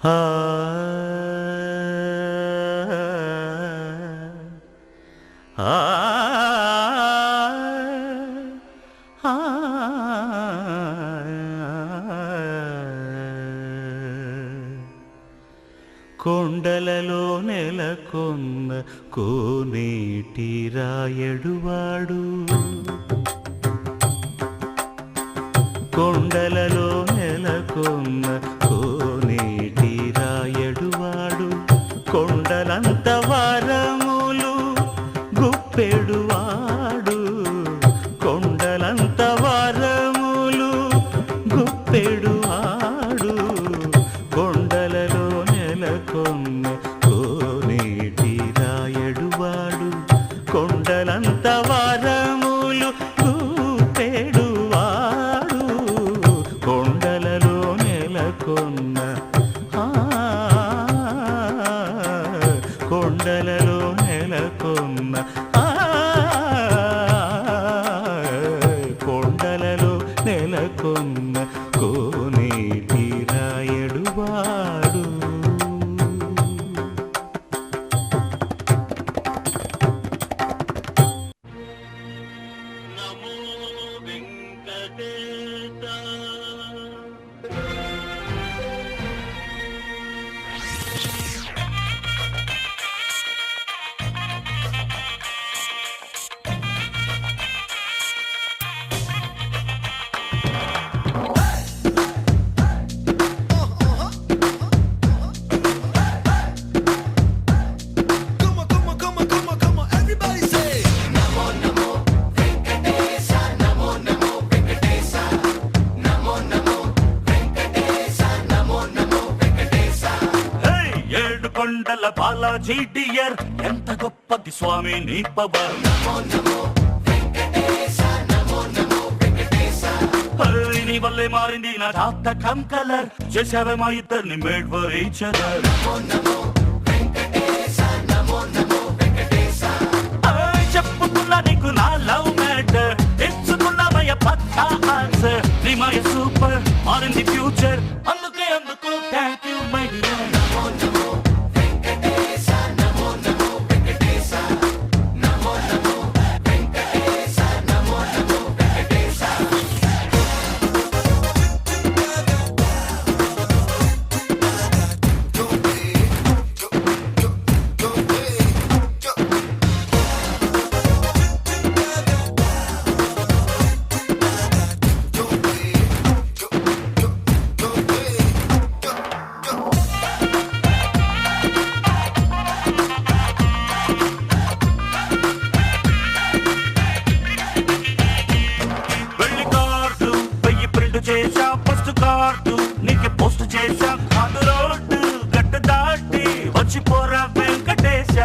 ఆ కొండలలో నెలకొన్న కోనేటి రాయడువాడు, కొండలలో నెలకొన్న కోనేటి రాయడువాడు, కొండలంత వరములు గుప్పెడువాడు, కొండలంత వరములు గుప్పెడువాడు, కొండలలో నెలకొన్న కోనేటి రాయడువాడు, కొండలంత వరములు గుప్పెడువాడు, కొండలలో నెలకొన్న కొండలలో నెలకొన్న కొండలలో నెలకొన్న కోనేటి రాయడువాడు. నమో వెంకటేశ. కొండల బాలాజీ డియర్, ఎంత గొప్పది స్వామి నీ పవర్. నీ వల్లే మారింది నా జాతకం కలర్, చేసావే మా ఇద్దరిని మేడ్ ఫర్ ఈచ్ అదర్. చెప్పుకున్నా నీకు నా లవ్ మ్యాటర్, తెచ్చుకున్నావయ్య పక్కా ఆన్సర్. నీ మై సూపర్ మారింది ఫ్యూచర్, అందుకే అందుకు థ్యాంక్ యూ మై డియర్. చేసా ఫస్ట్ కార్డు నీకు పోస్ట్ చేసా, కాదు రోడ్డు గట్టు దాటి వచ్చిపోరా వెంకటేశ.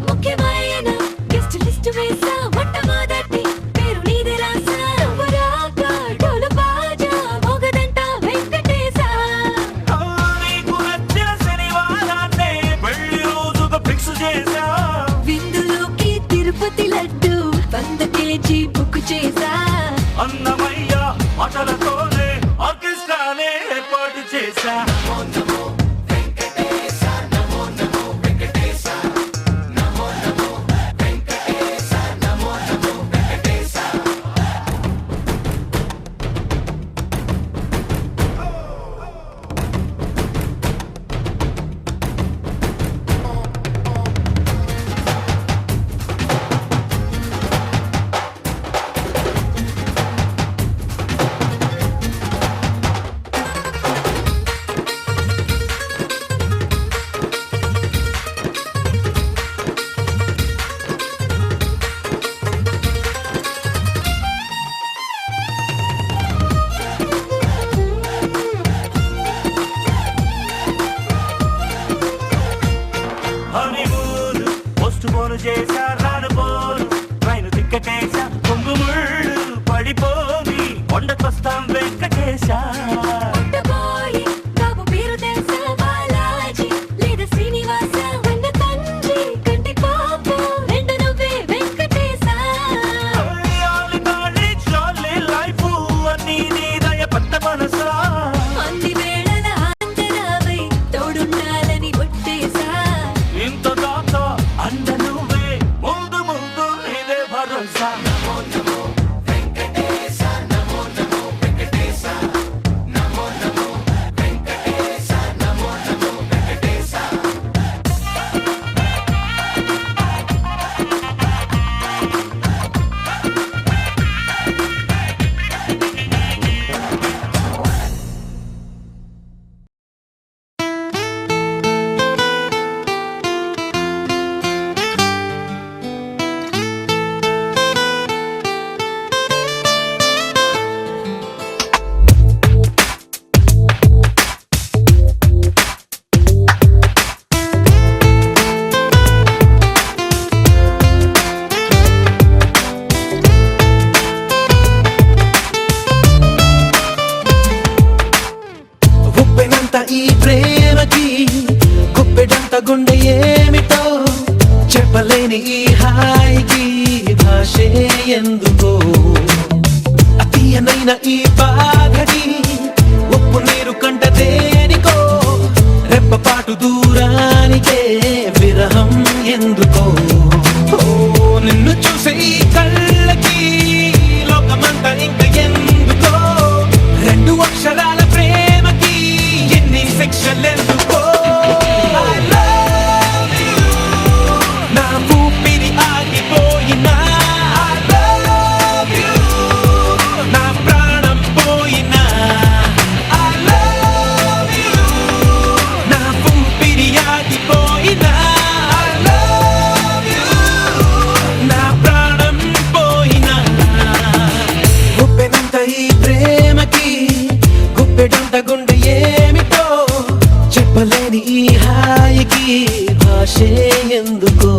ముఖ్యమైన గెస్ట్ లిస్ట్ వేసా, మొట్టమొదటి పేరు నీదే రాసా. రాక డోలు బాజా మోగదంట వెంకటేశ. నీకు నచ్చిన శనివారాన్ని పెళ్లి రోజుగా ఫిక్స్ చేసా. విందులోకి తిరుపతి లడ్డు 100 kg బుక్ చేసా. అన్నమయ్య మాటలతోనే ఆర్కెస్ట్రానే ఏర్పాటు చేశా. చేసా రాను పోను ట్రైన్ తిక్కటేసా, కొంగుముళ్ళు పడిపోని కొండకొస్తాం వెంకటేశ. అన్ని వేళల ఆంజరావై తో ప్రేమకి గుప్పెడంత గుండె ఏమిటో చెప్పలేని ఈ హాయికి భాషే ఎందుకో అతీయనైన ఈ బాధకి ఉప్పు నీరు కంట దేనికో రెప్పపాటు దూరానికే విరహం ఎందుకో ఓ నిన్ను చూసే ఈ కళ్ళకి లోకమంతా ఇంక ఎందుకో రెండు అక్షరాల ప్రేమకి ఎన్ని శిక్షలెందుకో I love you. నా ఊపిరి ఆగిపోయినా I love you. నా ప్రాణం పోయినా I love you. నా ఊపిరి ఆగిపోయినా I love you. నా ప్రాణం పోయినా గుప్పెడంత ఈ ప్రేమకి గుప్పెడంత గుండె ఏమిటో చెప్పలేని ఈ హాయికి భాషే ఎందుకో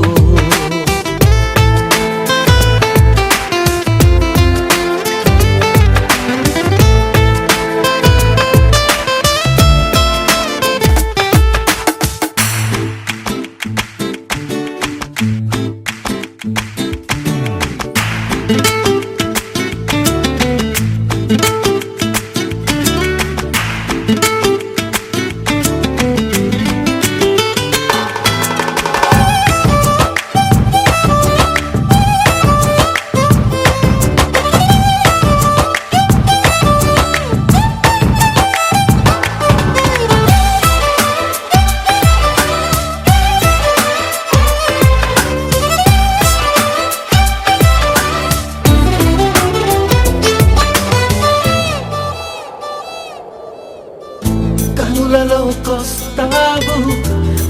కనులలోకొస్తావు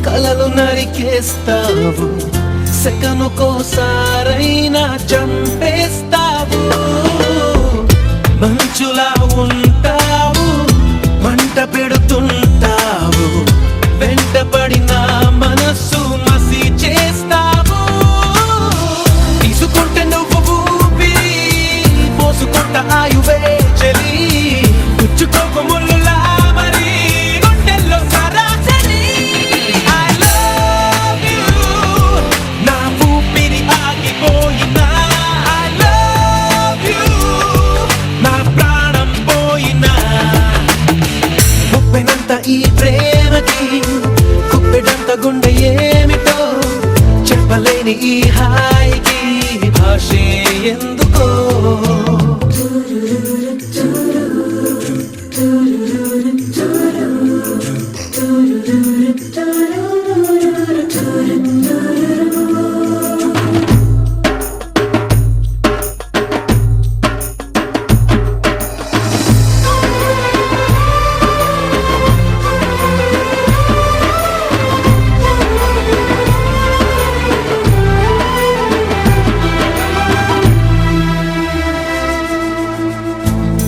కలలు నరికేస్తావు సెకనుకోసారైనా చంపేస్తావు మంచులా ఉంటావు మంట పెడుతుంటావు వెంటపడిన మనస్సు మసి చేస్తావు తీసుకుంటే నువ్వు ఊపిరి పోసుకుంట ఆయువే చలి పుచ్చుకోక ముళ్ళులా మరి గుండెల్లో సరాసరి I love you. నా ఊపిరి ఆగిపోయినా I love you. నా ప్రాణం పోయినా ముప్పెనంత ఈ ప్రేమకి గుప్పెడంత గుండె ఏమిటో చెప్పలేని ఈ హాయికి భాషే ఎందుకో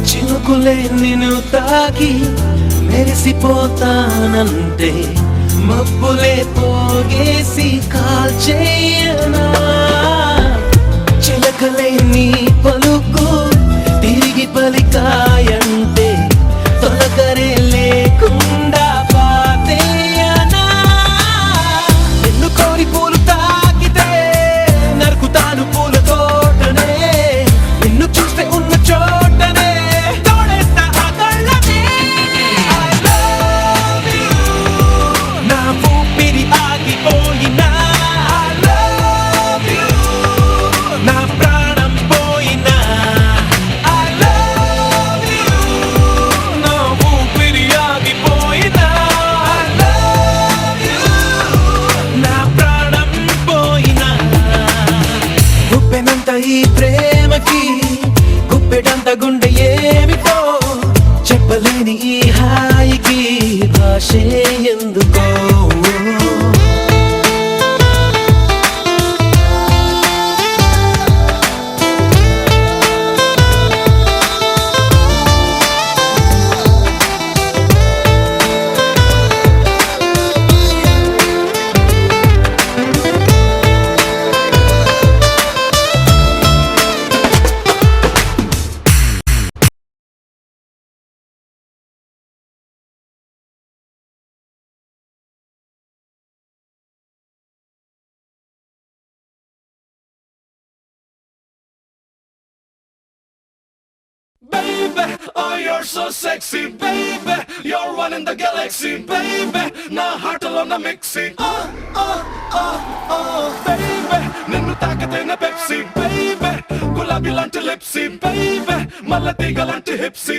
చినుకులే నిన్ను తాకి మెరిసిపోతానంటే మబ్బులే పోగేసి కాల్చేయనా చిలకలే నీ పలుకు తిరిగి పలికాయంటే తొలకరే లేకుండా పాతేయనా నిన్ను కోరి పూలు తాకితే నరుకుతాను పూల తోటనే నిన్ను చూస్తే ఉన్న చోటనే తోడేస్తా ఆ కళ్ళనే I love you. నా ఊపిరి ఆగిపోయినా I love you. నా ప్రాణం పోయినా I love you. నా ఊపిరి ఆగిపోయినా I love you. నా ప్రాణం పోయినా గుప్పెనంత ఈ ప్రేమకి గుప్పెడంత గుండె ఏమిటో చెప్పలేని ఈ హాయికి భాషే ఎందుకో Baby, oh you're so sexy, baby. You're one in the galaxy, baby. Na heart alone a mixy. Baby, ninnu తాకితేనే Pepsi, baby. గులాబీ లాంటి లిప్సీ, baby. మల్ల తీగ లాంటి హిప్సీ.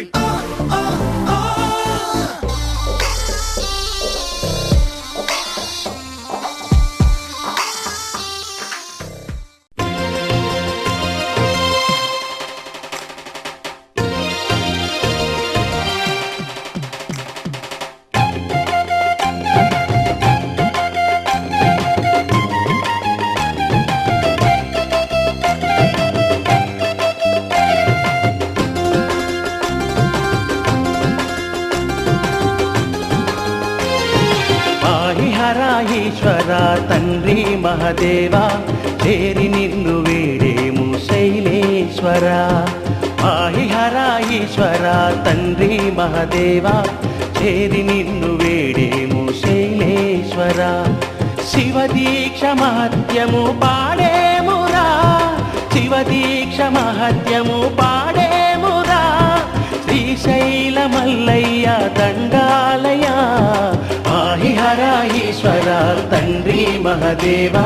ఈశ్వర తండ్రి మహదేవా చేరి నిన్ను వేడేము శైలేశ్వర ఆహిహర ఈశ్వర తండ్రి మహదేవా చేరి నిన్ను వేడేము శైలేశ్వర శివదీక్ష మహత్యము పాడేమురా శివదీక్ష మహత్యము పాడేమురా శ్రీశైల మల్లయ్య దండాలయ ఆహిహర ఈశ్వర తండ్రి మహదేవా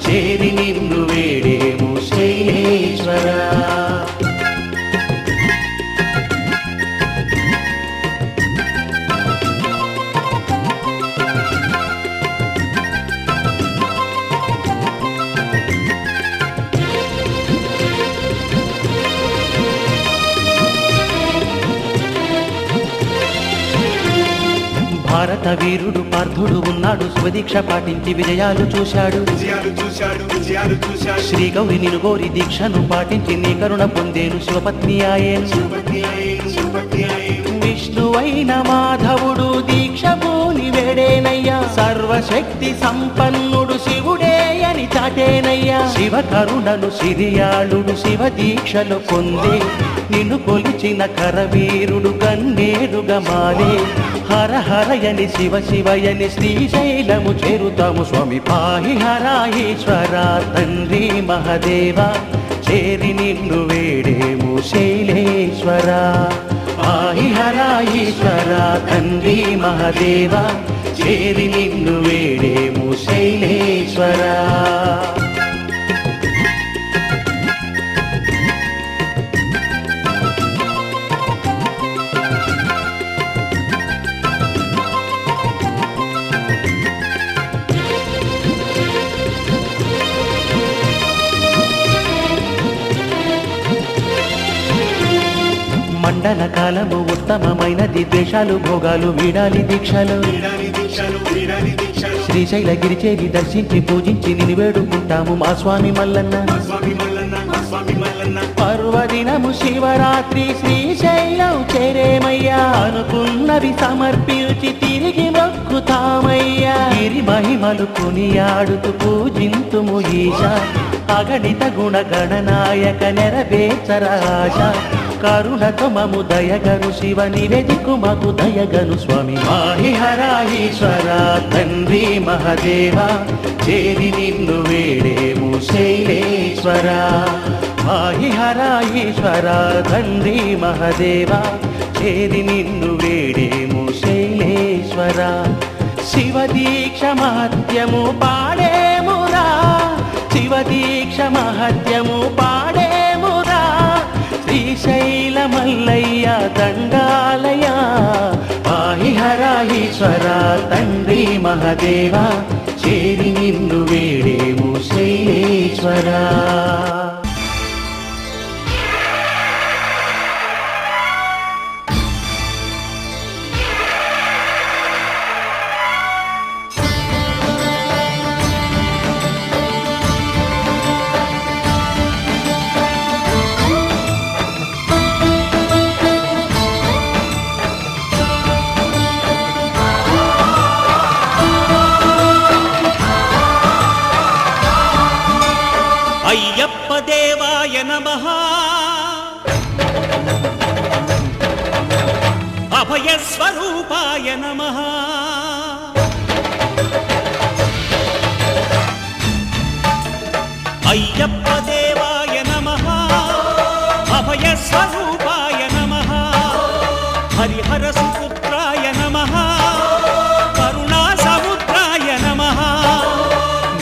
చేరి నిన్ను వేడేము శైలేశ్వర భారత వీరుడు పార్థుడు ఉన్నాడు శివదీక్ష పాటించి విజయాలు చూశాడు శ్రీ గౌరి నిను గోరి దీక్షను పాటించి నీ కరుణ పొందేను శివపత్ని ఆయను విష్ణువైన మాధవుడు దీక్ష పూని వేడేనయ్యా సర్వశక్తి సంపన్నుడు శివుడే అని చాటేనయ్యా శివ కరుణను సిరియాళుడు శివ దీక్షలు పొందే నిన్ను కొలిచిన కరవీరుడు కన్నేరుగా మారే హర హరయని శివ శివయని శ్రీశైలము చేరుతాము స్వామి పాహి హరాయేశ్వర తండ్రి మహదేవా చేరి నిన్ను వేడేము శైలేశ్వర పాహి హరాయేశ్వర తండ్రి మహదేవా చేరి నిన్ను వేడేము శైలేశ్వర మండల కాలము ఉత్తమమైనది ద్వేషాలు భోగాలు వీడాలి దీక్షలు శ్రీశైలగిరి చేరి దర్శించి పూజించి నిన్ను వేడుకుంటాము మా స్వామి మల్లన్న పర్వదినము శివరాత్రి శ్రీశైలం చేరేమయ్యా అనుకున్నవి సమర్పించి తిరిగి మొక్కుతామయ్యా గిరి మహిమలు కొనియాడుతూ పూజింతుము ఈశా అగణిత గుణ గణనాయక నెరవేర్చరాశ కరుణతో మము దయగను శివ నివేదికు మగు దయగను స్వామి ఆహిహరాహీశ్వర తండ్రి మహదేవా చేరి నిన్ను వేడేము శైలేశ్వర ఆహిహరాహీశ్వర తండ్రి మహదేవా చేరి నిన్ను వేడేము శైలేశ్వర శివదీక్ష మహత్యము పాడేమురా శివదీక్ష మహత్యము పాడేమురా శ్రీశైల మల్లయ్య దండాలయ పాహి హరాహీశ్వర తండ్రి మహదేవా చేరి నిన్ను వేడేము శైలేశ్వర అయ్యప్ప దేవాయ నమః అభయ స్వరూపాయ నమః అయ్యప్ప దేవాయ నమః అభయ స్వరూపాయ నమః హరసుపుత్రాయ నమః కరుణా సముద్రాయ నమః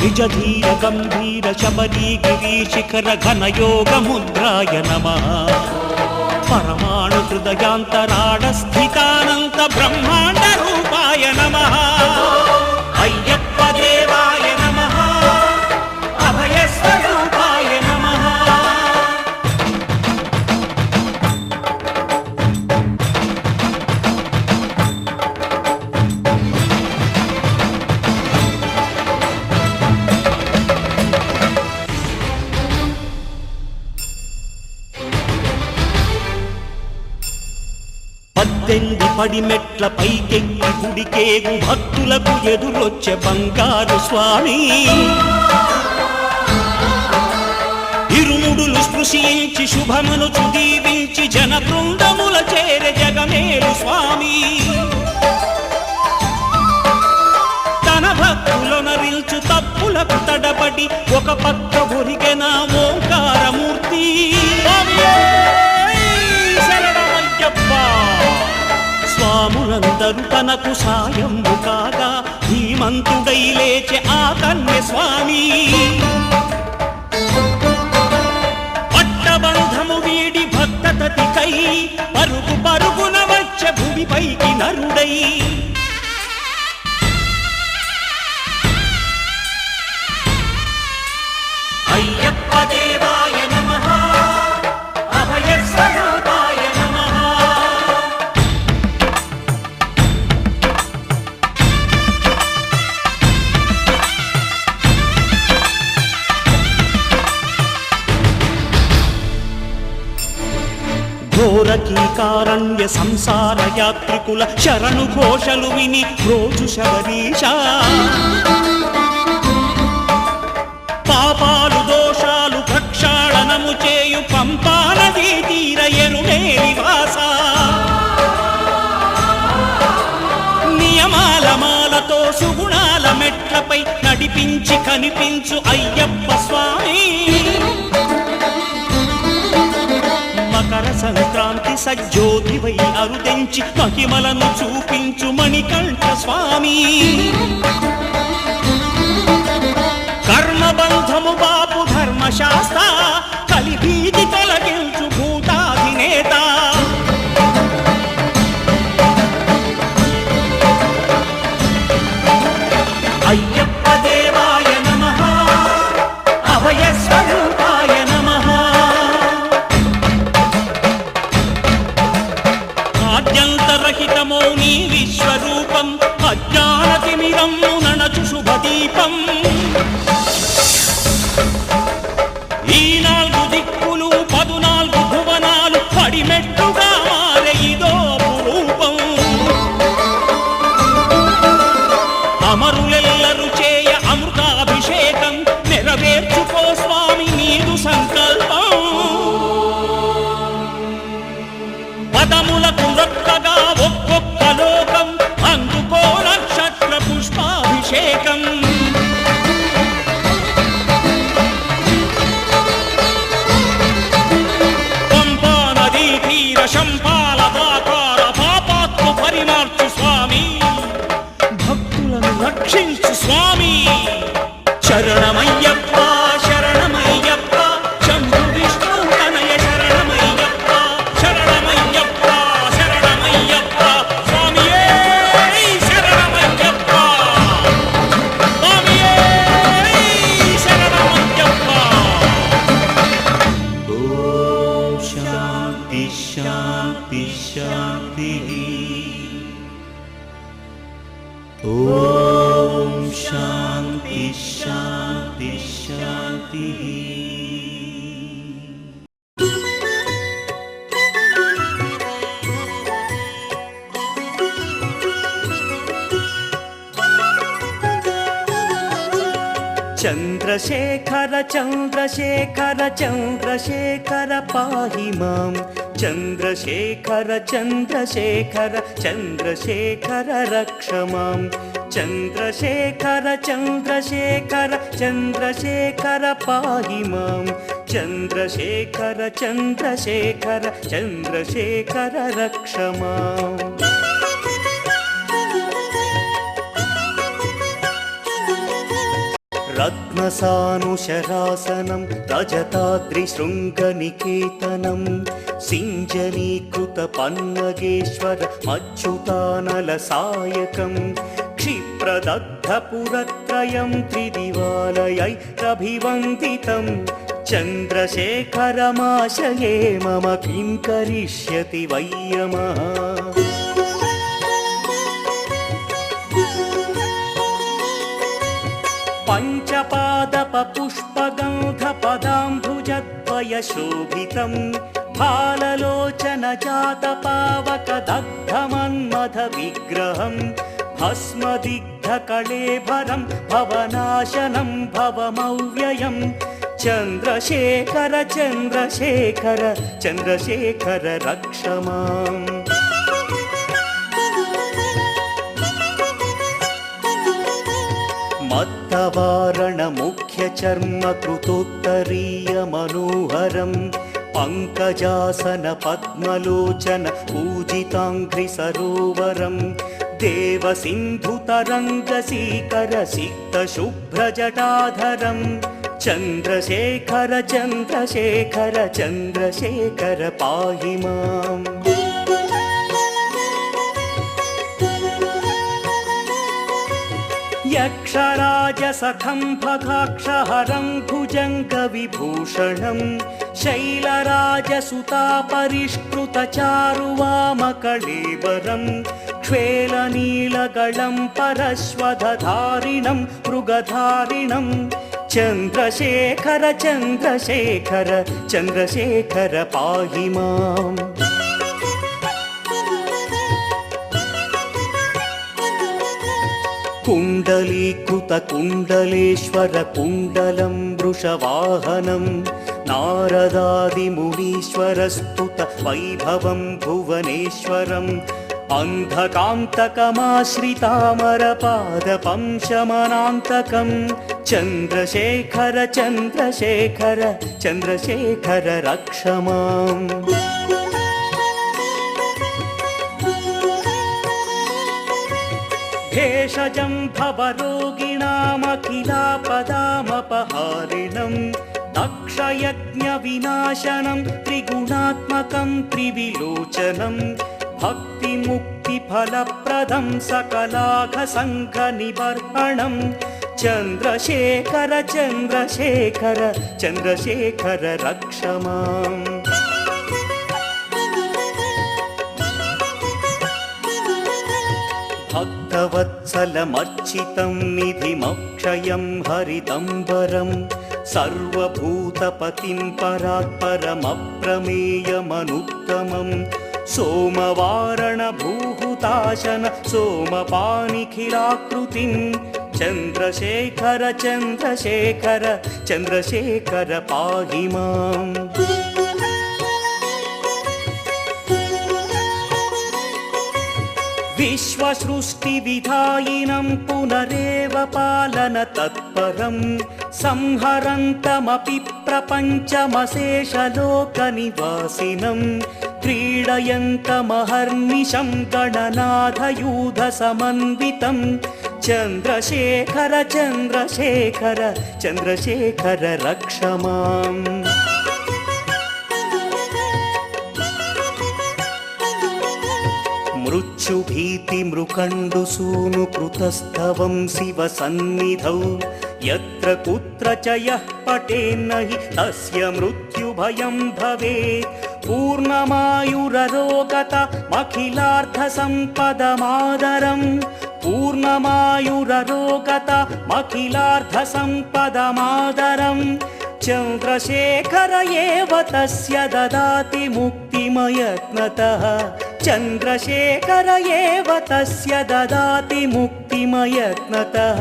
నిజ ధీర గంభీర శబరీ గిరీశిఖర ఘనయోగ ముద్రాయ నమః పరమాణు హృదయాంతరాడ స్థితానంత బ్రహ్మాండ రూపాయ నమః అయ్యప్ప దేవాయ నమః అభయ స్వరూపాయ నమః పద్దెనిమిది పడిమెట్ల పైకెక్కి గుడికేగు భక్తులకు ఎదురొచ్చే బంగారు స్వామి ఇరుముడులు స్పృశించి శుభమును చుదీవించి జన బృందముల చేరే జగమేలు స్వామి తన భక్తులొనరిల్చు తప్పులకు తడబడి ఒక పక్క ఒరిగెన ఓంకారమూర్తి స్వాములందరూ తనకు సాయము కాగా ధీమంతుడై లేచే ఆ కన్య స్వామి పట్టబంధము వీడి భక్తతతికై పరుగు పరుగున వచ్చే భూమిపైకి నరుడై అయ్యప్ప దేవాయ నమః అభయ స్వరూపాయ నమః ఘోరకీకారణ్య సంసార యాత్రికుల శరణు ఘోషలు విని రోజు శబరీష పాపాలు దోషాలు ప్రక్షాళనము చేయు పంపానదీ తీరయనునే నివాస నియమాల మాలతో సుగుణాల మెట్లపై నడిపించి కనిపించు అయ్యప్ప స్వామి మకర సంక్రాంతి సజ్జోతివై అరుదెంచి మహిమలను చూపించు మణికంఠ స్వామి కర్మబంధము బాపు ధర్మశాస్త్ర కలిభీతి తొలగించు భూతాధినేత అయ్యప్ప దేవాయ నమః అభయ స్వరూపాయ నమః ఆద్యంతరహితమో నీ విశ్వరూపం అజ్ఞానతిమిరం నణచు శుభదీపం ఈ 4 దిక్కులు 14 భువనాలు పడిమెట్టుగా మారే ఇదో రూపం అమరులెల్లరు చేయ అమృతాభిషేకం నెరవేర్చుకో స్వామి నీదు సంకల్పం పదములకు రొక్కగా ఒక్కొక్క లోకం అందుకో నక్షత్ర పుష్పాభిషేకం పంపా నదీ తీర శంపాల దాకార పాపాత్మ పరిమార్చు స్వామి భక్తులను రక్షించు స్వామి శరణమయ్యప్ప శరణమయ్యప్ప శంభు విష్ణు తనయ శరణమయ్యప్ప శరణమయ్యప్ప శరణమయ్యప్ప స్వామియే శరణమయ్యప్ప స్వామియే శరణమయ్యప్ప ఓం శాంతి శాంతి శాంతి ఓం శాంతి శాంతి శాంతి చంద్రశేఖర చంద్రశేఖర చంద్రశేఖర పాహి మాం చంద్రశేఖర చంద్రశేఖర చంద్రశేఖర రక్ష మాం చంద్రశేఖర చంద్రశేఖర చంద్రశేఖర పాహి మాం చంద్రశేఖర చంద్రశేఖర చంద్రశేఖర రక్ష మాం रत्नसानुशरासनं रजताद्रिशृङ्गनिकेतनं सिञ्जनीकृतपन्नगेश्वरमच्युतानलसायकं क्षिप्रदग्धपुरत्रयं त्रिदिवालयैरभिवन्दितं चन्द्रशेखरमाशये मम किं करिष्यति वै यमः पञ्चपादपपुष्पगन्धपदाम्भुजद्वयशोभितं फाललोचनजातपावकदग्धमन्मथविग्रहं भस्मदिग्धकळेभरं भवनाशनं भवमव्ययं चन्द्रशेखर चन्द्रशेखर चन्द्रशेखर रक्ष माम् मत्तवारणमुख्यचर्मकृतोत्तरीयमनोहरं पङ्कजासन पद्मलोचन पूजिताङ्घ्रिसरोवरं देवसिन्धुतरङ्गसीकरसिक्तशुभ्रजटाधरं चन्द्रशेखर चन्द्रशेखर चन्द्रशेखर पाहि माम् यक्षराजसखं भगाक्षहरं भुजङ्गविभूषणं शैलराजसुतापरिष्कृतचारुवामकळेबरं क्ष्वेलनीलगलं परश्वधधारिणं मृगधारिणं चन्द्रशेखर चन्द्रशेखर चन्द्रशेखर पाहि माम् कुण्डलीकृतकुण्डलेश्वरकुण्डलं वृषवाहनं नारदादिमुनीश्वरस्तुत वैभवं भुवनेश्वरम् अन्धकान्तकमाश्रितामरपादपं शमनान्तकं चन्द्रशेखर चन्द्रशेखर चन्द्रशेखर रक्ष माम् भेषजं भवरोगिणामखिलापदामपहारिणं दक्षयज्ञविनाशनं त्रिगुणात्मकं त्रिविलोचनं भक्तिमुक्तिफलप्रदं सकलाघसङ्घनिबर्हणं चन्द्रशेखर चन्द्रशेखर चन्द्रशेखर रक्ष माम् भक्तवत्सलमर्चितं निधिमक्षयं हरितम्बरं सर्वभूतपतिं परात्परमप्रमेयमनुत्तमं सोमवारणभूहुताशन सोमपानिखिलाकृतिं चन्द्रशेखर चन्द्रशेखर चन्द्रशेखर पाहि माम् विश्वसृष्टिविधायिनं पुनरेव पालनतत्परं संहरन्तमपि प्रपञ्चमशेषलोकनिवासिनं क्रीडयन्तमहर्निशं गणनाथयूधसमन्वितं चन्द्रशेखर चन्द्रशेखर चन्द्रशेखर रक्ष माम् मृत्युभीतिमृकण्डुसूनुकृतस्तवं शिवसन्निधौ यत्र कुत्र च यः पठेन्न हि तस्य मृत्युभयं भवेत् पूर्णमायुररोगतमखिलार्थसम्पदमादरं पूर्णमायुररोगतमखिलार्थसम्पदमादरं चन्द्रशेखर एव तस्य ददाति मुक्तिमयत्नतः चन्द्रशेखर एव तस्य ददाति मुक्तिमयत्नतः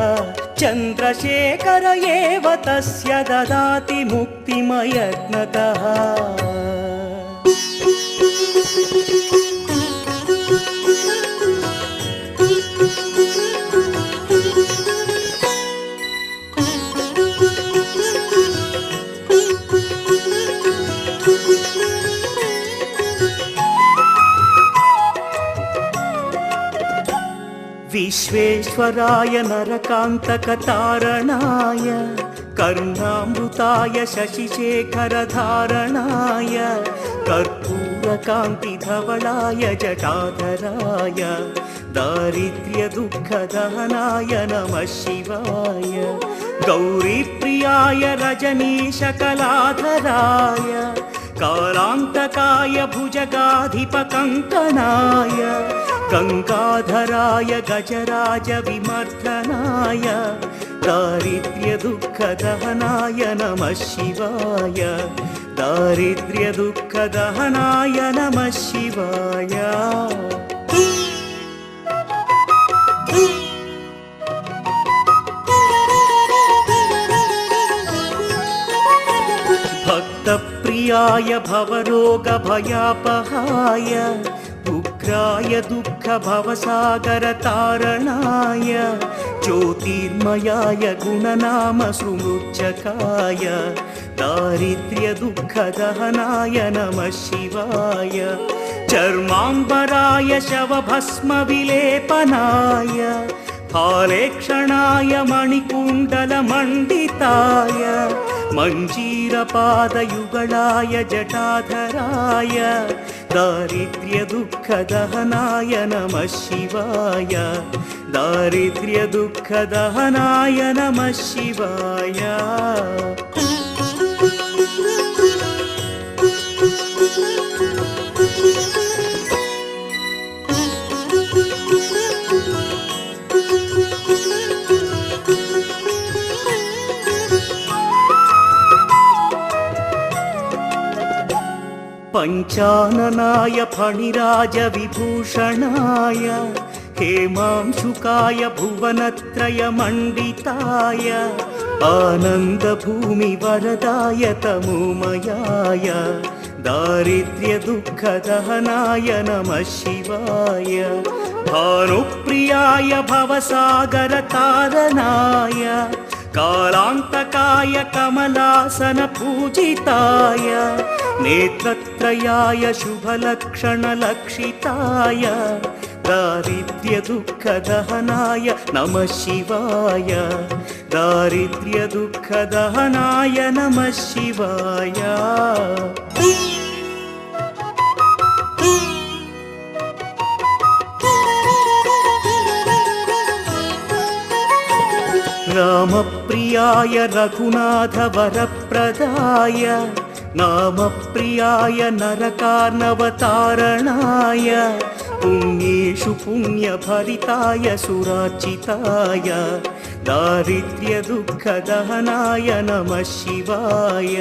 चन्द्रशेखर एव तस्य ददाति मुक्तिमयत्नतः విశ్వేశ్వరాయ నరకాంతకతారణాయ కరుణామృతాయ శశిశేఖరధారణాయ కర్పూరకాంతిధవళాయ జటాధరాయ దారిద్ర్యదుఃఖదహనాయ నమః శివాయ గౌరీప్రియాయ రజనీశకలాధరాయ కాలాంతకాయ భుజగాధిపకంకణాయ గంగాధరాయ గజరాజ విమర్దనాయ దారిద్ర్యదుఃఖదహనాయ నమః శివాయ దారిద్ర్యదుఃఖదహనాయ నమః శివాయ భక్తప్రియాయ భవరోగభయాపహాయ ఉగ్రాయ దుఃఖభవసాగరతారణాయ జ్యోతిర్మయాయ గుణనామ సుమృచ్చకాయ దారిద్ర్యదుఃఖదహనాయ నమః శివాయ చర్మాంబరాయ శవభస్మవిలేపనాయ फालेक्षणाय मणिकुण्डलमण्डिताय मञ्जीरपादयुगलाय जटाधराय दारिद्र्यदुःखदहनाय नमः शिवाय दारिद्र्यदुःखदहनाय नमः शिवाय पंचाननाय फणिराज विभूषणाय हेमांशुकाय भुवनत्रयमण्डिताय आनन्दभूमिवरदाय तमोमयाय दारिद्र्यदुःखदहनाय नमः शिवाय भानुप्रियाय भवसागरतारणाय कालान्तकाय कमलासनपूजिताय नेत्रत्रयाय शुभलक्षणलक्षिताय दारिद्र्यदुःखदहनाय नमः शिवाय दारिद्र्यदुःखदहनाय नमः शिवाय रामप्रियाय रघुनाथवरप्रदाय नामप्रियाय नरकार्णवतारणाय पुण्येषु पुण्यभरिताय सुरार्चिताय दारिद्र्यदुःखदहनाय नमः शिवाय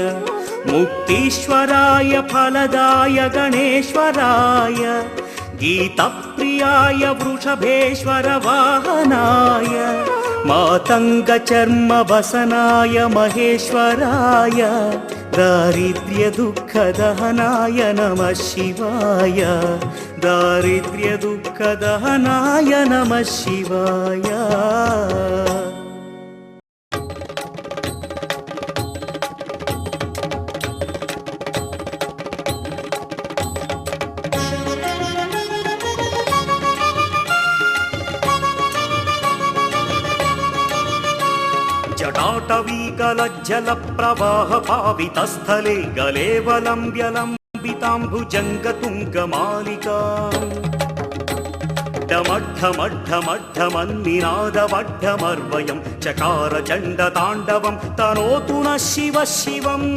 मुक्तीश्वराय फलदाय गणेश्वराय गीतप्रियाय वृषभेश्वर वाहनाय मातङ्गचर्मवसनाय महेश्वराय दारिद्र्यदुःखदहनाय नमः शिवाय दारिद्र्यदुःखदहनाय नमः शिवाय जटाटवीकलज्जलप्रवाहपावितस्थले गलेवलम्ब्यलम्बिताम्बुजङ्गतुङ्गमालिकाम् डमड्ढमड्ढमड्ढमन्निनादवड्ढमर्वयं चकार चण्डताण्डवं तनोतु नः शिवः शिवम्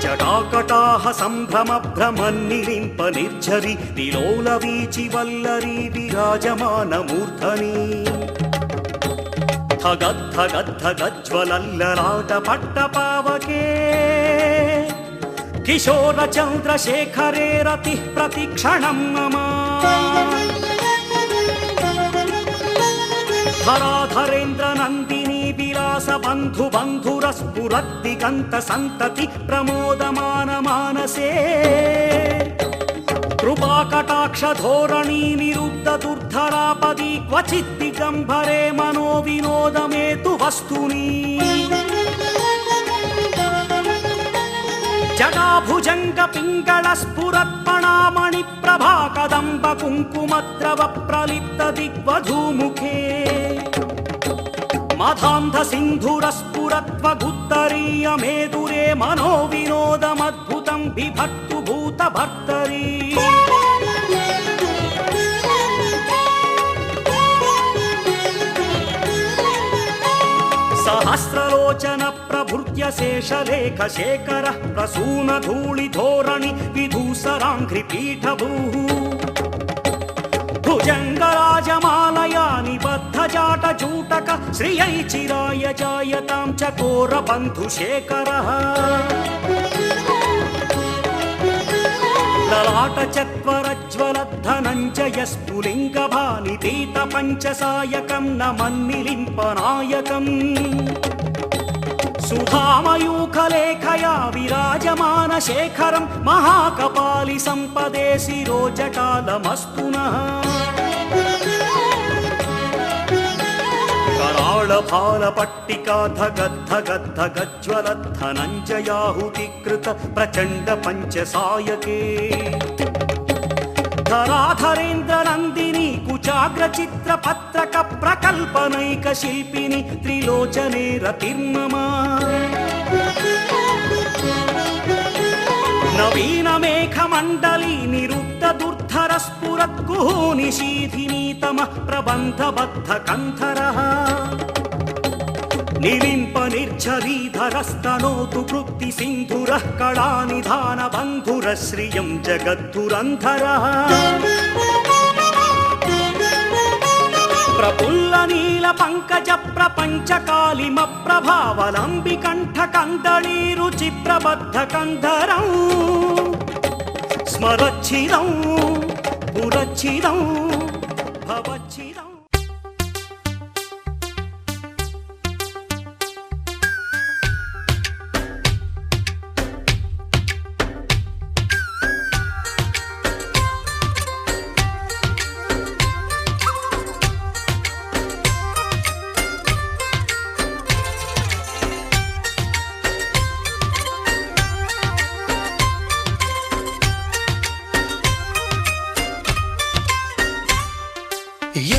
जटाकटाह सम्भ्रमभ्रमन्निलिम्प निर्झरि विलोलवीचि वल्लरी विराजमानमूर्धनि धगद्धगद्धगज्ज्वलल्ललाटपट्टपावके किशोरचन्द्रशेखरे रतिः प्रतिक्षणं मम धराधरेन्द्रनन्दिनी विलासबन्धुबन्धुरस्फुरद्दिगन्तसन्तति प्रमोदमानमानसे कृपाकटाक्षधोरणी निरुद्धदुर्धरापदी क्वचित् दिगम्बरे मनो विनोदमेतु वस्तुनि జటాభుజంగ పింగళ స్ఫురత్పణామణి ప్రభా కదంబ కుంకుమద్రవ ప్రలిప్త దిగ్వధూముఖే మధాంధ సింధుర స్ఫురత్వగుత్తరీయ మేదురే మనో వినోదమద్భుతం బిభక్తు భూత భర్తరీ సహస్రలోచన ప్రభృత్య శేషలేఖ శేఖర ప్రసూన ధూళి ధోరణి విధూసరాంఘ్రి పీఠభూ భుజంగరాజమాలయా నిబద్ధ జాట జూటక శ్రియై చిరాయ జాయతాం చకోర బంధు శేఖర లలాట చత్వరజ్వల ధనంజయ స్ఫులింగ భానితీత పంచసాయకం నమన్నిలింపనాయకం సుధామయూఖలేఖయా విరాజమాన శేఖరం మహాకపాలి సంపదే శిరోజటాలమస్తునః कराळभाल पट्टिका धगद्धगद्धगज्ज्वल धनञ्जयाहुतिकृत प्रचण्ड पञ्चसायके धराधरेन्द्र नन्दिनी कुचाग्र चित्र पत्रक प्रकल्पनैक शिल्पिनि त्रिलोचने रतिर्ममा नवीन मेघ मंडली निरुद्ध दुर्धर स्फुरत् कुहूनिशीधिनीतमः प्रबन्धबद्ध कन्धरः निलिम्प निर्झरीधरस्तनोतु कृत्ति सिन्धुरः कलानिधान बन्धुरः श्रियं जगद्धुरन्धरः प्रफुल्ल नील पंकज प्रपंच कालिम प्रभावलंबि कंठ कंदली रुचि प्रबद्ध कंधरं स्मरच्छिदं पुरच्छिदं भवच्छिदं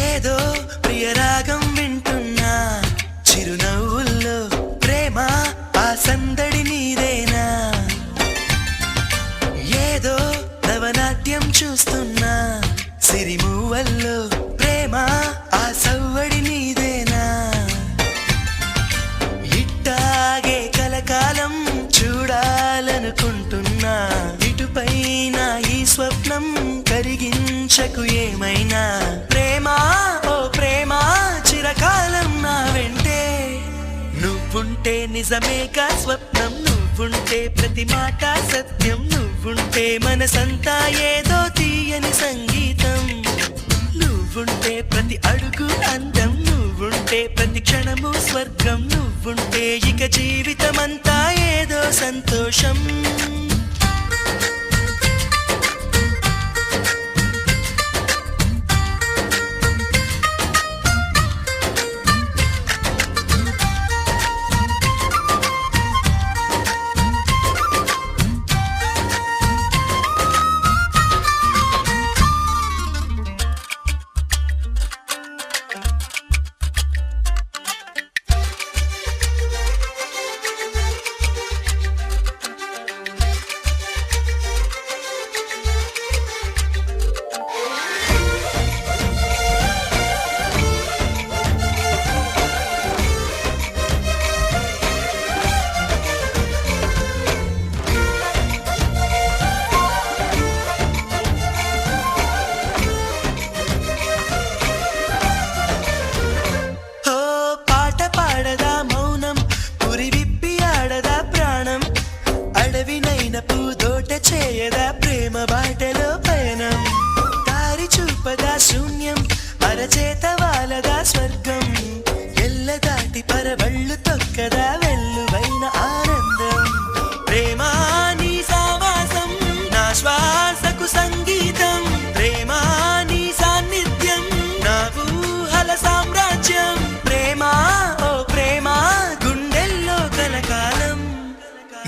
ఏదో ప్రియరాగం వింటున్నా చిరునవ్వుల్లో ప్రేమ ఆ సందడి నీదేనా ఏదో నవనాట్యం చూస్తున్నా సిరిమూవల్లో ప్రేమ ఆ సవ్వడి నీదేనా ఇట్టాగే కలకాలం చూడాలనుకుంటున్నా ఇటుపైన ఈ స్వప్నం కరిగించకు ఏమైనా ప్రేమా ఓ ప్రేమా చిరకాలం నా వెంటే నువ్వుంటే నిజమేగా స్వప్నం నువ్వుంటే ప్రతి మాట సత్యం నువ్వుంటే మనసంతా ఏదో తీయని సంగీతం నువ్వుంటే ప్రతి అడుగు అందం నువ్వుంటే ప్రతి క్షణము స్వర్గం నువ్వుంటే ఇక జీవితమంతా ఏదో సంతోషం చేయదా ప్రేమ బాటలో పయనం దారి చూపదా శూన్యం అరచేత వాలదా స్వర్గం ఎల్ల దాటి పరవళ్ళు తొక్కదా వెల్లువైన ఆనందం ప్రేమ నీ సావాసం నా శ్వాసకు సంగీతం ప్రేమ నీ సాన్నిధ్యం నా ఊహల సామ్రాజ్యం ప్రేమ ఓ ప్రేమ గుండెల్లో కలకాలం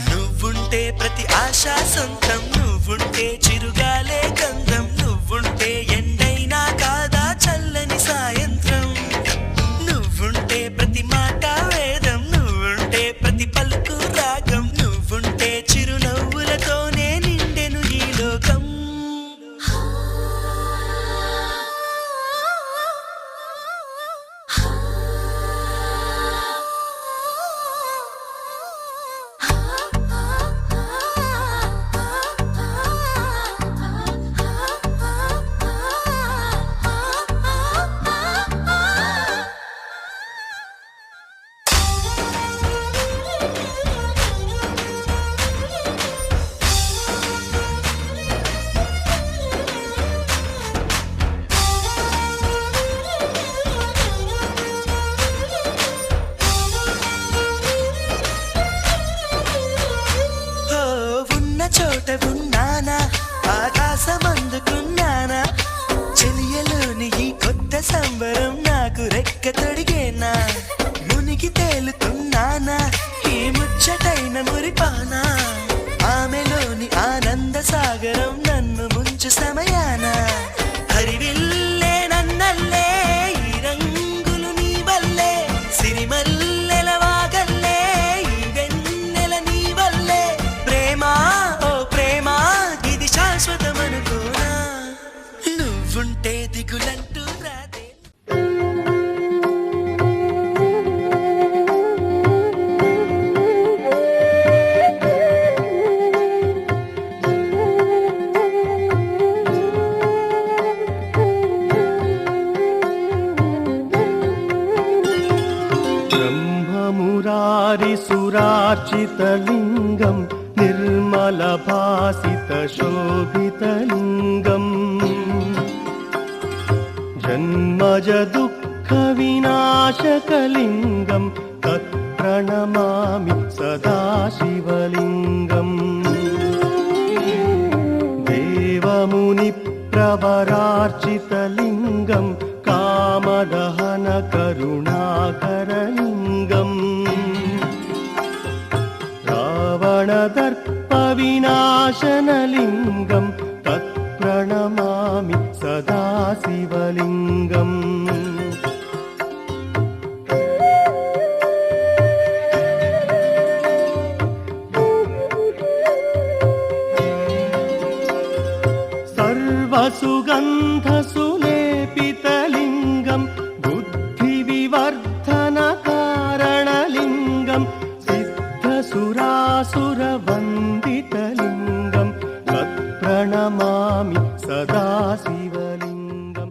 నువ్వుంటే ప్రతి ఆశ ఆకాశ సొంతం నువ్వుంటే చిరుగాలే గంధం నువ్వుంటే ఎండైనా కాదా చల్లని సాయంత్రం నువ్వుంటే ప్రతి మాట వేదం నువ్వుంటే ప్రతి పలుకు రాగం నువ్వుంటే చిరునవ్వులతోనే నిండెను ఈ లోకం చోట ఉన్నానా ఆకాశమందుకున్నానా చెలియలోని ఈ కొత్త సంబరం నాకు రెక్క తొడిగేనా మునిగి తేలుతున్నానా ఈ ముచ్చటైన మురిపానా ఆమెలోని ఆనంద సాగరం నన్ను ముంచు సమయాన హరివిల్లే నన్నల్లే ఈ రంగులు నీ వల్లే సిరిమల్లెల వాగల్లే ఈ వెన్నెల నీ వల్లే ప్రేమా శాశ్వతమనుకోనా నువ్వుంటే దిగులంటూ రాదే బ్రహ్మమురారి సురార్చితలింగం నిర్మలభాసిత శోభితలింగం జన్మజ దుఃఖ వినాశకలింగం తత్ప్రణమామి సదా శివలింగం దేవముని ప్రవరార్చితలింగం కామదహన కరుణాకరలింగం రావణదర్ప వినాశనలింగం తత్ప్రణమామి సదా శివలింగం సర్వసుగంధ సులేపితలింగం బుద్ధి వివర్ధన కారణలింగం సిద్ధసురాసుర వందితలింగం తత్ప్రణమామి సదా శివలింగం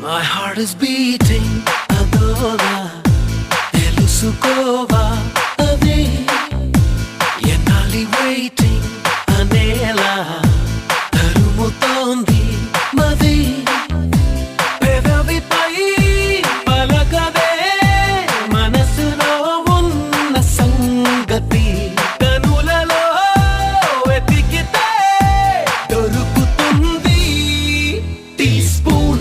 My heart is beating, adora, telusukova, ave, enali waiting, anela, tarumutondi, madi, pedavi pai, palakade, manasulo unna sangati, kanulalo etikite, dorukutundi, teaspoon.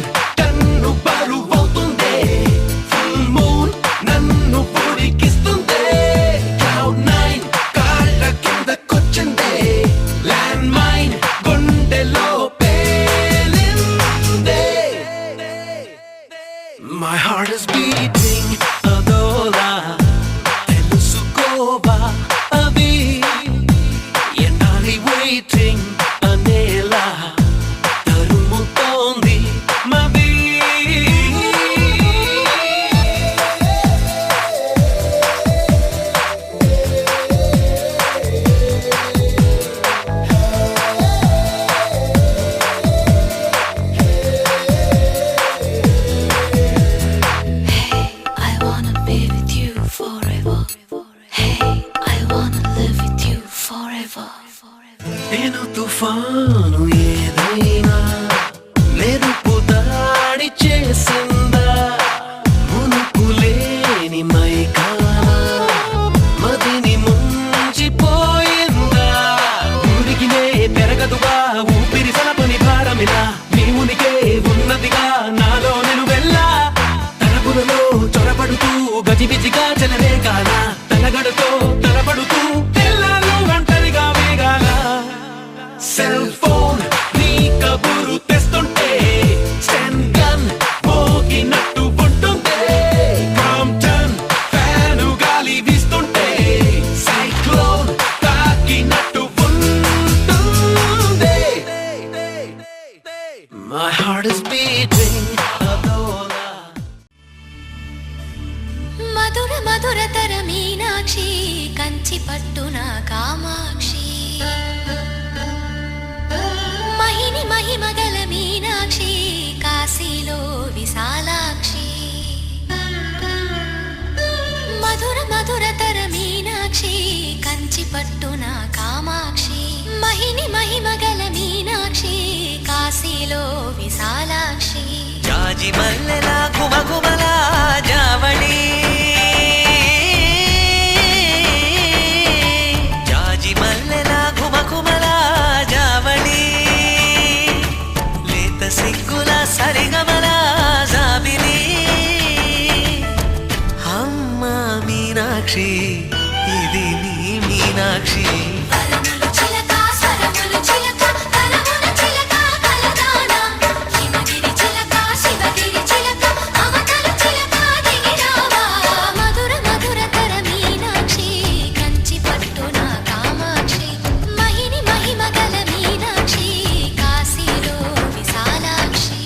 My heart is beating, adola, telusukova, avi, enali waiting, anela, tarumutondi, mavi. నేను తుఫాను ఏదైనా ఒంటరిగా చెలరేగాల తలగడుతో తలబడుతూ తెల్లాలు ఒంటరిగా వేగాల cell phone నీ కబురు తెస్తుంటే Sten gun మోగినట్టు ఉంటుంది Crompton fan గాలి వీస్తుంటే cyclone తాకినట్టు ఉంటుంది My heart is beating అదోలా మధుర మధురతర మీనాక్షి కంచి పట్టున కామాక్షి మహిని మహిమగల మీనాక్షి కాశీలో విశాలాక్షి మధుర మధురతర మీనాక్షి కంచి పట్టున కామాక్షి మహిని మహిమగల మీనాక్షి కాశీలో విశాలాక్షి జాజి మల్లెలా గుమగుమలా జావళి జాజి మల్లెలా గుమగుమలా జావళి లేత సిగ్గుల సరిగమల జాబిలి అమ్మ మీనాక్షి ఇది నీ మీనాక్షి వరములు చిలక స్వరములు చిలక కలమున చిలక కలదాన హిమగిరి చిలక శివగిరి చిలక మమతలు చిలక దిగిరావా మధుర మధురతర మీనాక్షి కంచి పట్టున కామాక్షి మహిని మహిమగల మీనాక్షి కాశీలో విశాలాక్షి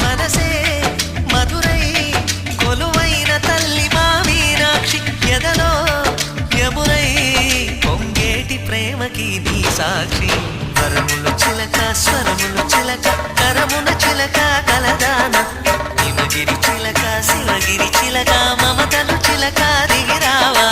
మనసే మధురై కొలువైన తల్లి మా మీనాక్షి ఎదలో యమునై పొంగేటి ప్రేమకి నీ సాక్షి వరములు చిలక స్వరములు చిలక కరమున చిలక కలదాన హిమగిరి చిలక శివగిరి చిలక మమతలు చిలక దిగిరావా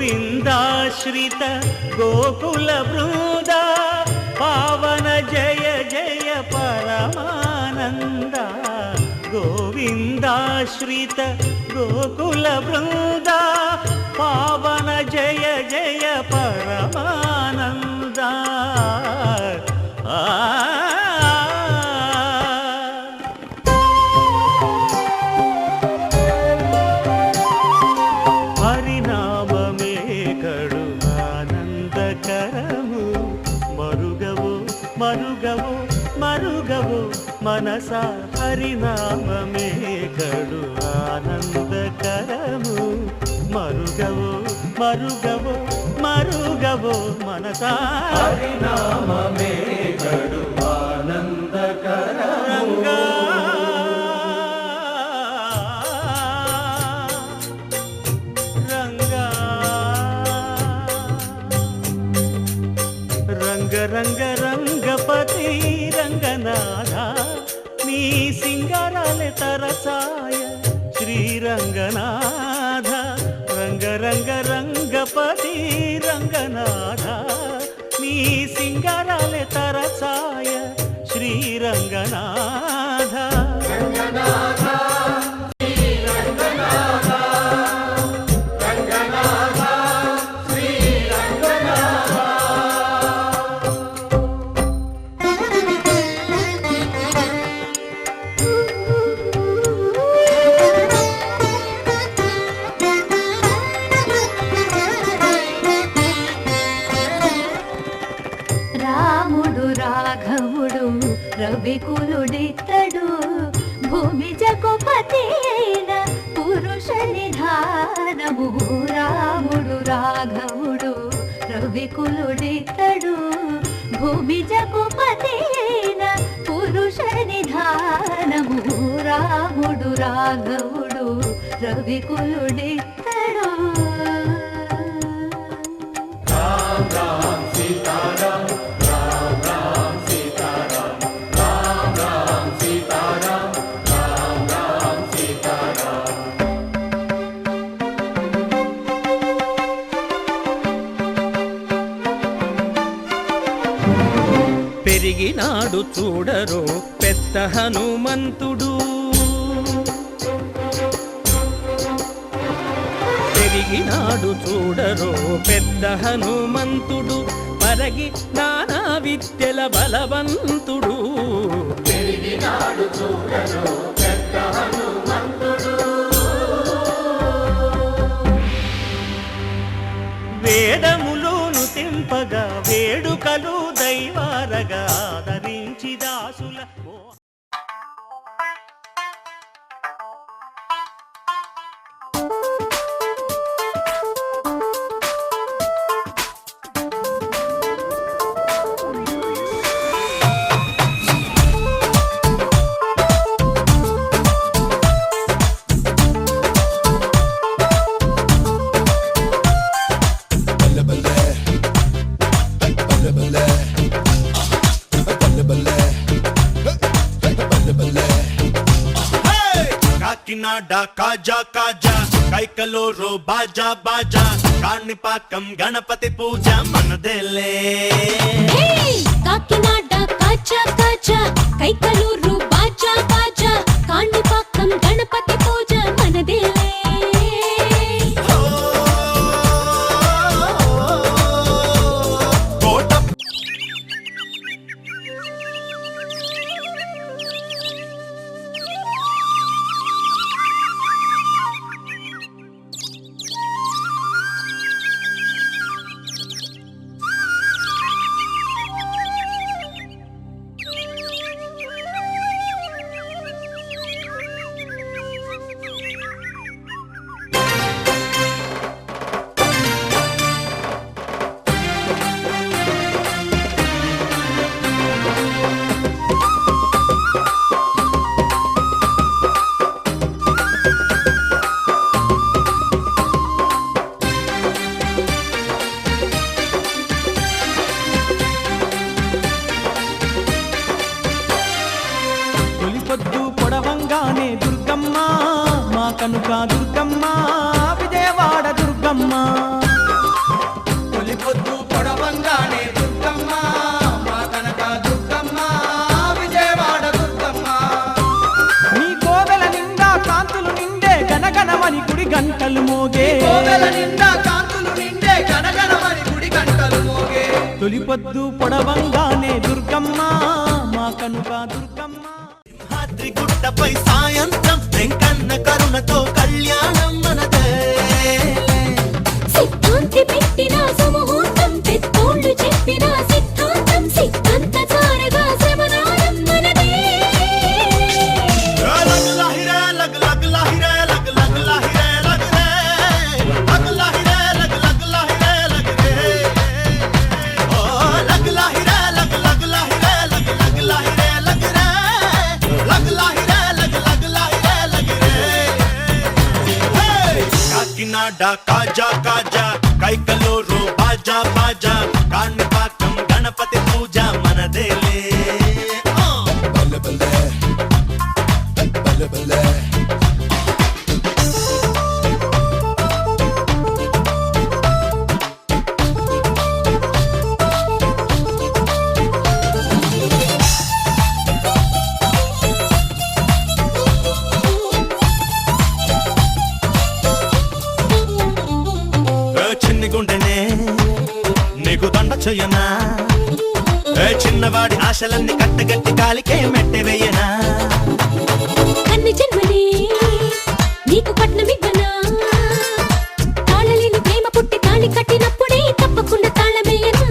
గోవిందాశ్రిత గోకుల బృంద పావన జయ జయ పరమానంద గోవిందాశ్రిత గోకుల బృంద పావన జయ జయ పరమానంద హరినామమే కడు ఆనందకరము మరుగవు మరుగవు మరుగవు మనస హరినామమే కడు ఆనందకరము మరుగవు మరుగవు మరుగవు మనస హరినామమే కడు ఆనందకరము రంగ రంగ రంగపతి రంగనాథ నీ సింగారాలే తరసాయ శ్రీరంగనాథ రంగ రంగ రంగపతి రంగనాథ నీ సింగారాలే తరసాయ శ్రీరంగనాథ రంగనాథ రవికులుడితడు భూమి జగపతి అయిన పురుష నిధానము రాముడు రాఘవుడు రవికులుడితడు భూమి జగపతి అయిన పురుష నిధానము రాముడు రాఘవుడు రవికులుడితడు పెరిగినాడు చూడరో పెద్ద హనుమంతుడు పెరిగినాడు చూడరో పెద్ద హనుమంతుడు పరగి నానా విద్యల బలవంతుడు పెరిగినాడు చూడరో పెద్ద హనుమంతుడు వేదములోను తెంపగా వేడుకలు దైవారగా ఆదరించి దాసుల కాకినాడ కాజా కాజా కైకలూరు బాజా బాజా కాణిపాకం గణపతి పూజ మనదేలే కాకినాడ కాచా కాచా కైకలూరు బాజా బాజా కాణిపాకం గణపతి పూజ మనదేలే పొడవంగానే దుర్గమ్మ మా కనుక దుర్గమ్మ విజయవాడ దుర్గమ్మ తొలిపొద్దు పొడవంగానే దుర్గమ్మ మా కనుక దుర్గమ్మ విజయవాడ దుర్గమ్మ నీ కోవెల నిండా కాంతులు నిండే గనగనమని గుడి గంటలు మోగే కోవెల నిండా కాంతులు నిండే గనగనమని గుడి గంటలు మోగే తొలిపొద్దు పొడవంగానే దుర్గమ్మ మా కనుక దుర్గమ్మ గుట్టపై సాయంత్రం వెంకన్న కరుణతో కళ్యాణం మనదే సిద్ధాంతి పెట్టిన సుముహూర్తం పెద్దోళ్ళు చెప్పిన సిద్ధాంతం సిద్ధాంత చారగా శ్రవణానం మనదే లగ్ లాహిరే లగ్ లగ్ లాహిరే లగ్ లగ్ లాహిరే లగ్ రే లగ్ లాహిరే లగ్ లగ్ లాహిరే లగ్ రే ఓ లగ్ లాహిరే లగ్ లగ్ లాహిరే లగ్ లగ్ లాహిరే లగ్ రే లగ్ లాహిరే లగ్ లగ్ లాహిరే లగ్ రే కాకినాడ కాజా కాజా కైకలూరు బాజా బాజా కాణిపాకం గణపతి పూజ మనదేలే బల్లె బల్లె బల్లె బల్లె చిన్ని గుండెనే నీకు దండ చెయ్యనా చిన్నవాడి ఆశలన్నీ కట్టగట్టి కాలికే మెట్టె వేయనా కన్ని జన్మనే నీకు పట్నమివ్వనా తాళలేని ప్రేమ పుట్టి తాళి కట్టినప్పుడే తప్పకుండా తాళమేయనా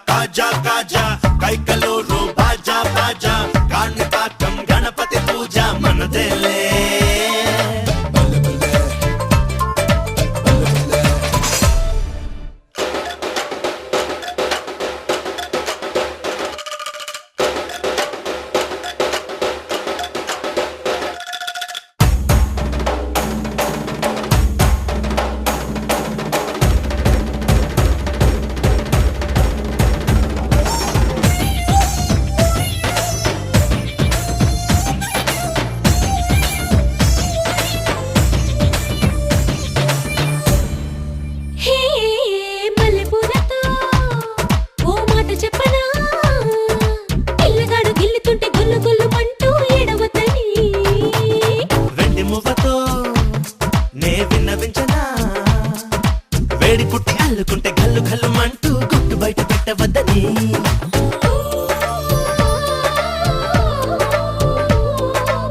కాజా కాజా కైకలూరు బాజా బాజా కాణిపాకం గణపతి పూజ మనదేలే హే మల్లెపూలతో ఓ మాట చెప్పనా పిల్లగాడు గిల్లుతుంటే గుల్లు గుల్లు మంటూ ఏడవతని వెండి మువ్వతో నే విన్నవించనా వేడి పుట్టి అల్లుకుంటే గల్లు గల్లు మంటూ గుట్టు బయట పెట్టవద్దని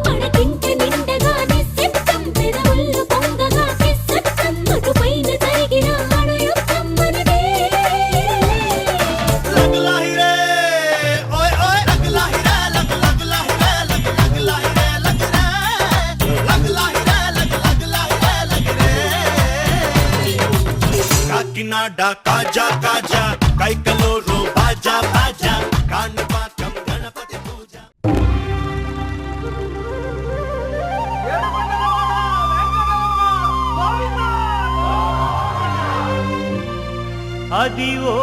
పడకింట నిండగానే సిద్ధం పెదవుల్లో పొంగగా కిస్సట్టం అటుపైన జరిగిన అణయుద్ధం మనదే లగ్ లాహిరే ఓయ్ ఓయ్ లగ్ లాహిరే లగ్ లగ్ లాహిరే లగ్ లగ్ లాహిరే లగ్ రే లగ్ లాహిరే లగ్ లాహిరే లగ్ రే కాకినాడ కాజా కాజా కైకలూరు బాజా బాజా కాణిపాకం గణపతి పూజ అది ఓ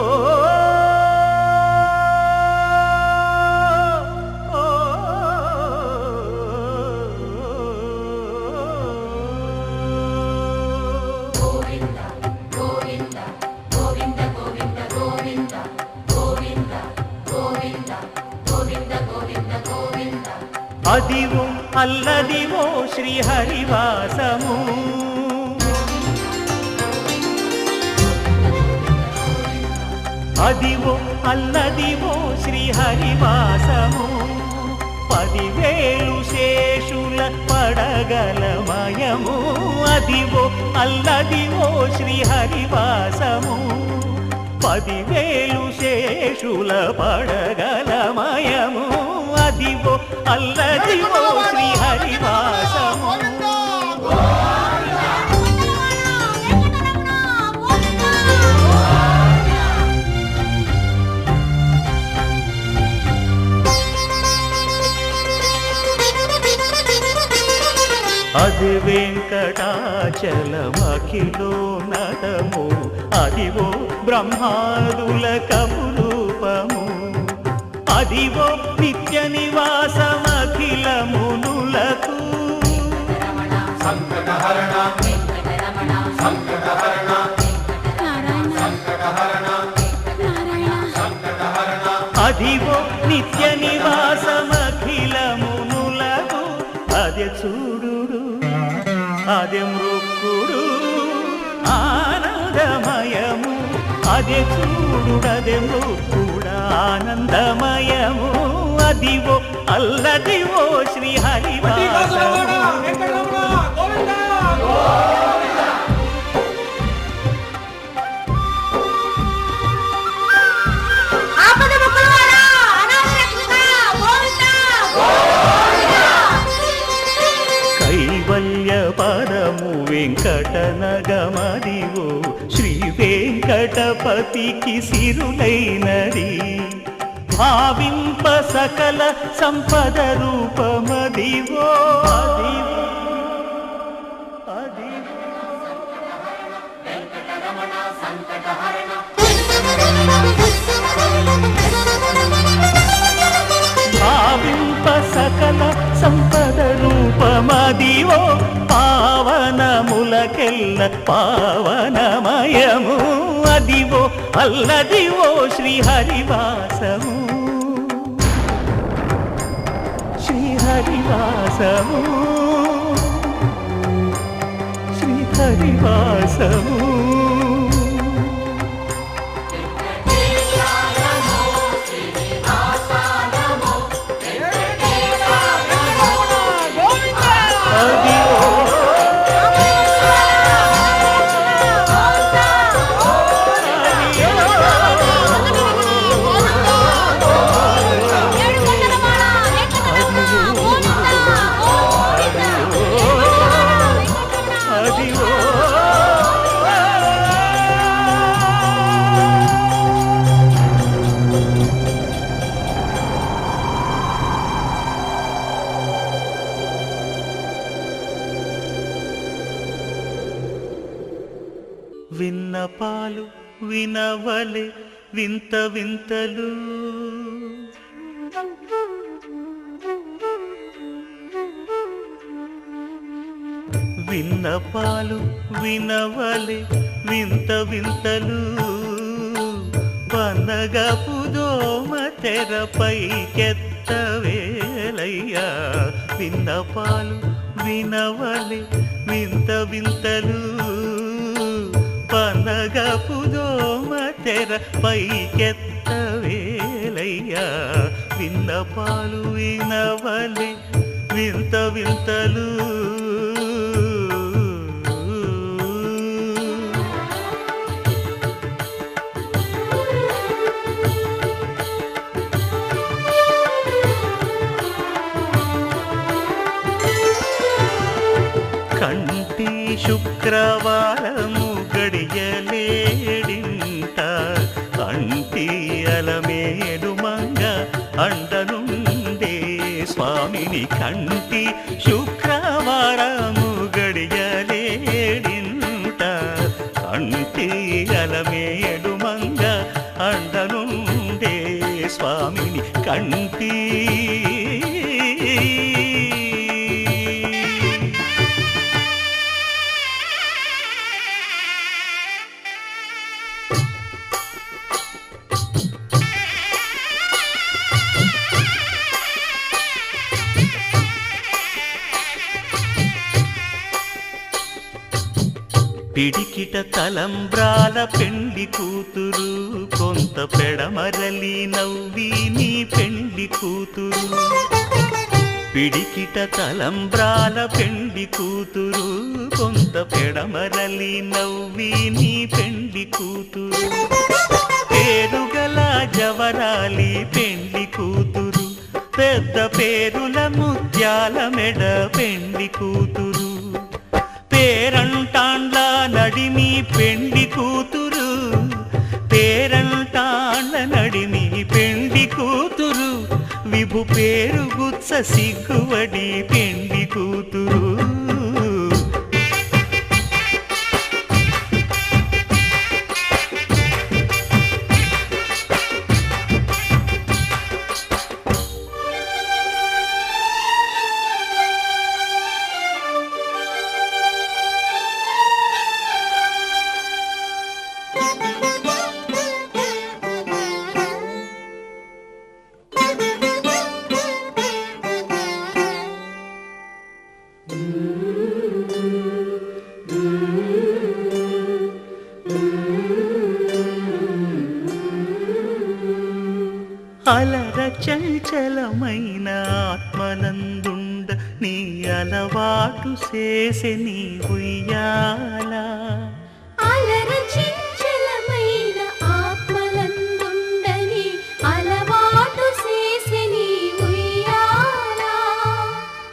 అదివో అల్లదివో శ్రీహరివాసము అదివో అల్లదివో శ్రీహరివాసము 10,000 శేషుల పడగలమయము అదివో అల్లదివో శ్రీహరివాసము 10,000 శేషుల పడగలమయము అదివో అల్లదివో శ్రీహరివాసము అది వెంకటాచలమఖిలో నటము అదివో బ్రహ్మాదుల కపురూపము అదివో నిత్య నివాసమఖిలమునులకు అదివో నిత్య నివాసమఖిలమునులకు అదే చూడు అదే మృక్కుడు ఆనందమయము అదే చూడుడదే మృక్కుడు ఆనందమయము అదివో అల్లదివో శ్రీహరివాసము కైవల్య పరము వెంకటనగమదివో శ్రీ వెంకటపతికి సిరులైనది భావింప సకల సంపద రూపమదివో అదివో అదివో భావింప సకల సంపద రూపమదివో పావనములకెల్ల పావనమయము అదివో అల్లదివో శ్రీహరివాసము శ్రీహరివాసము శ్రీహరివాసము విన్నపాలు వినవలె వింత వింతలు విన్నపాలు వినవలె వింత వింతలు పనగపు దోమ తెరపైకెత్తవేలయ్యా విన్నపాలు వినవలె వింత వింతలు పనగపు దోమ తెరపైకెత్తవేలయ్యా విన్నపాలు వినవలె వింత వింతలు కంటి శుక్రవారము గడియలేడింట అంటి అలమేలు మంగ అండనుండే స్వామిని కంటి శుక్రవారము గడియలేడింట అంటి అలమేలు మంగ అండనుండే స్వామిని కంటి పిడికిట తలంబ్రాల పెండి కూతురు కొంత పెడమరలి నవ్వి నీ పెండి కూతురు పిడికిట తలంబ్రాల పెండి కూతురు కొంత పెడమరలి నవ్వి నీ పెండి కూతురు పేరుగల జవరాలి పెండి కూతురు పెద్ద పేరుల ముత్యాల మెడ పెండి కూతురు పేరంటాండ్ల నడిమి పెండి కూతురు పేరంటాండ్ల నడిమి పెండి కూతురు విభు పేరు గుత్స సిగ్గువడి పెండి కూతురు అలర చంచలమైన ఆత్మనందుండ నీ అలవాటు చేసే నీ ఉయ్యాల అలర చంచలమైన ఆత్మలందుండని అలవాటు చేసే నీ ఉయ్యాల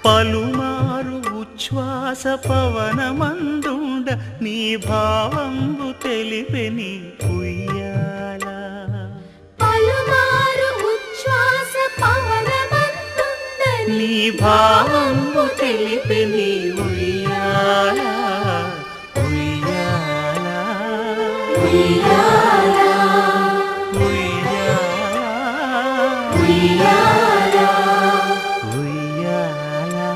పలుమారు ఉచ్ఛ్వాస పవనమందుండ నీ భావంబు తెలిపే నీ ఉయ్యాల పలుమారు ఉచ్ఛ్వాస పవనమందుండని నీ భావంబు తెలిపే నీ ఉయ్యాల ఉయ్యాల ఉయ్యాల ఉయ్యాల ఉయ్యాల ఉయ్యాల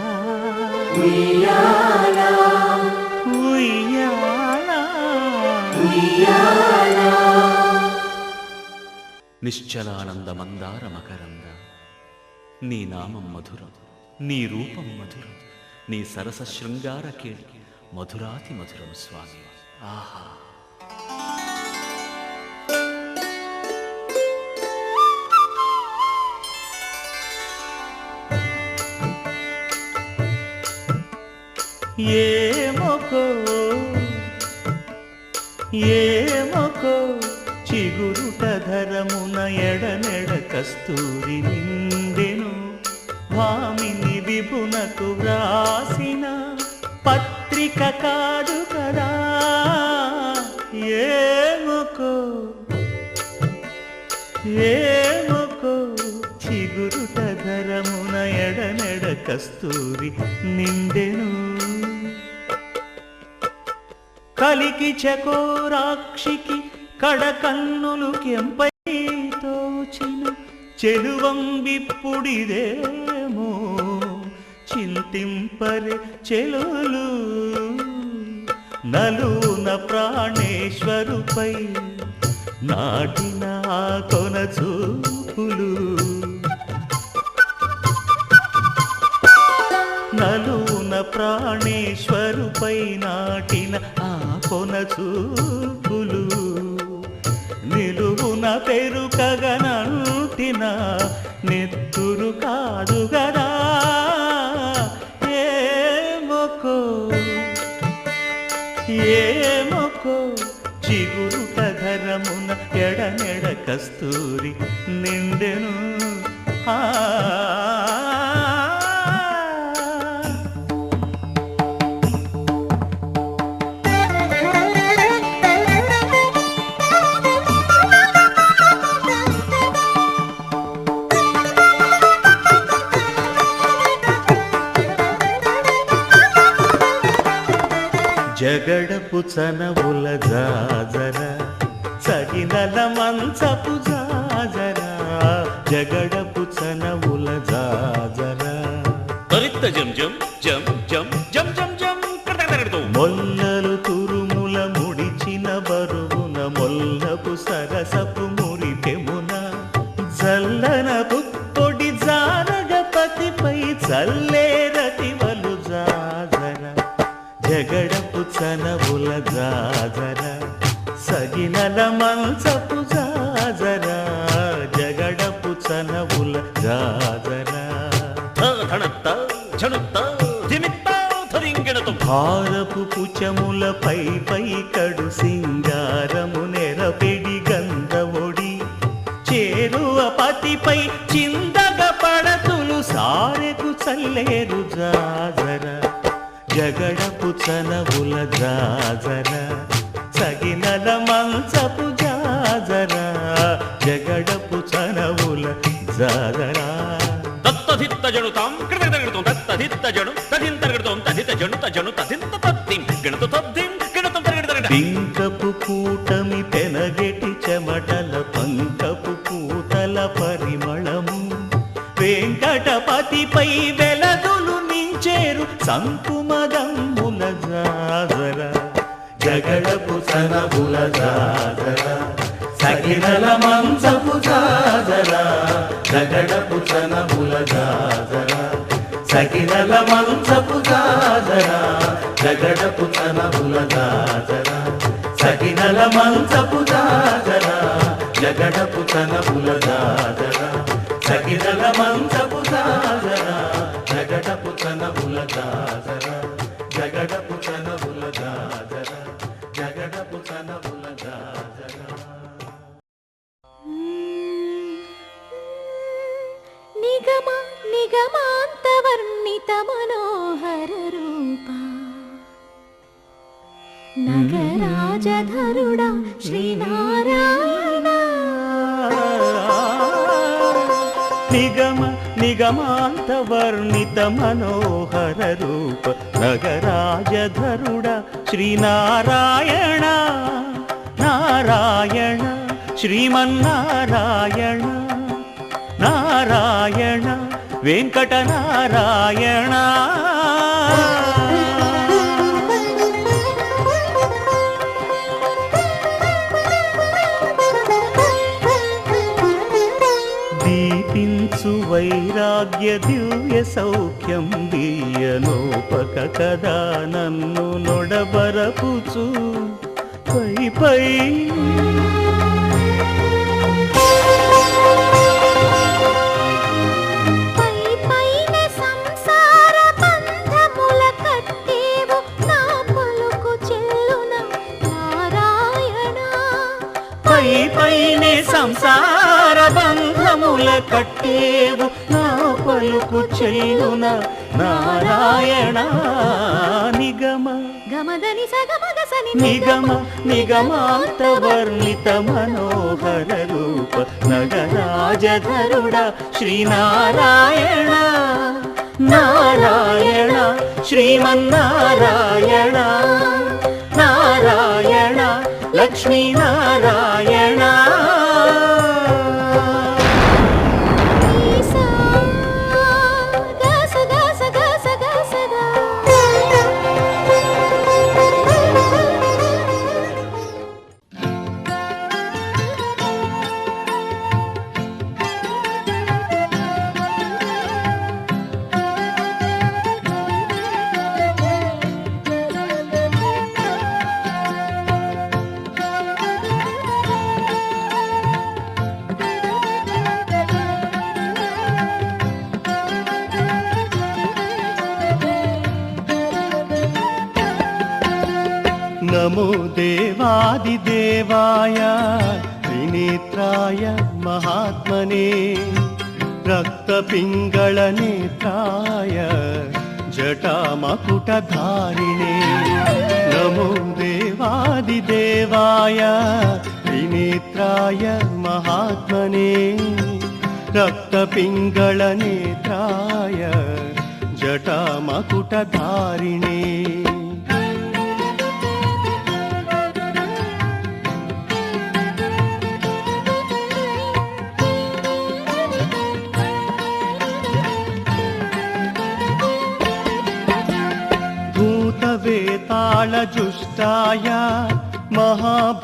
ఉయ్యాల ఉయ్యాల నిశ్చలానంద మందార మకరంద నీ నామం మధురం నీ రూపం మధురం నీ సరస శృంగార కేళి మధురాతి మధురం స్వామి ఆహా ఏమకో చిగురుట ధరమున ఎడనెడ కస్తూరి నిండెను భామిని విభునకు వ్రాసిన పత్రిక కాదు కదా ఏమకో చిగురుట ధరమున ఎడనెడ కస్తూరి నిండెను కలికి చకోరాక్షికి కడకన్నులు కెంపై తోచిన చెలువం విప్పుడిదేమో చింతింపరే చెలులు నలున ప్రాణేశ్వరుపై నాటిన కొన చూపులు నలున ప్రాణేశ్వరుపై నాటిన ఆ కొన చూపులు నిలువున పెరుకగనంటిన నెత్తురు కాదు గదా ఏమొకో చిగురుట ధరమున ఎడనెడ కస్తూరి నిండెను జగడపు చనవుల జాజర సగినల మంచపు జాజర జగడపు చనవుల జాజర త్వరిత జం జం జం జం జం జం జం కడతగడతో మొల్లలు తురుముల ముడిచిన బరువున మొల్లపు సరసపు మురిపెమున జల్లన పుప్పొడి జానగపతిపై చల్లేరతివలు జాజర జగడపు చనవుల జాజర సగినల మంచపు జాజర జగడపు చనవుల జాజర భారపు పుచములపై పై కడు సింగారము నెరపెడి గంధముడి చేరువ పతిపై చిందగ పడతులు సారెకు చల్లేరు జాజర జగడపు చనవుల జాజర సగినల మంచపు జాజర జగడపు చనవుల జాజర తత్తధిత్త జనుతాం కడతగడతం తత్తధిత్త జను తదింతగడతం తదిత జను తజను తదింత తద్దిం గణత తద్దిం గణతం తరగడతగడ పింకపు కూటమి పెనగెటి చెమటల పంకపు కూతల పరిమళము వెంకటపతిపై వెలదులు నించేరు సంకుమదమ్ముల జాజర జగడపు చనవుల జాజర సగినల మంచపు జాజర జగడపు చనవుల జాజర సగినల మంచపు జాజర జగడపు చనవుల జాజర సగినల మంచపు జాజర జగడపు చనవుల జాజర సగినల మంచపు జాజర జగడపు చనవుల జాజర జగడపు చనవుల జాజర జగడపు చనవుల జాజర నిగమ నిగమాంతవర్ణిత మనోహర రూప నగరాజధరుడా శ్రీనారాయణ నిగమ నిగమాంత వర్ణిత మనోహర రూప నగరాజధరుడ శ్రీనారాయణ నారాయణ శ్రీమన్నారాయణ నారాయణ వెంకట నారాయణ దీపించు వైరాగ్య దివ్య సౌఖ్యం దీయనోపక కదా నన్ను నొడబరపుచు పై పై పైనే సంసార బంధముల కట్టేవు నా పలుకు చెల్లున నారాయణ నిగమ గమదని సగమగసని నిగమ నిగమాంత వర్ణిత మనోహర రూప నగరాజధరుడ శ్రీనారాయణ నారాయణ శ్రీమన్నారాయణ నారాయణ శ్రీనారాయణ ఈసా గస గస గస గసగా నమో దేవాదిదేవాయ త్రినేత్రాయ మహాత్మనే రక్తపింగళనేత్రాయ జటామకుటధారిణే నమో దేవాదిదేవాయ త్రినేత్రాయ మహాత్మనే రక్తపింగళనేత్రాయ జటామకుటధారిణే भूतवेतालजुष्टाय महाभोगोपवीतिने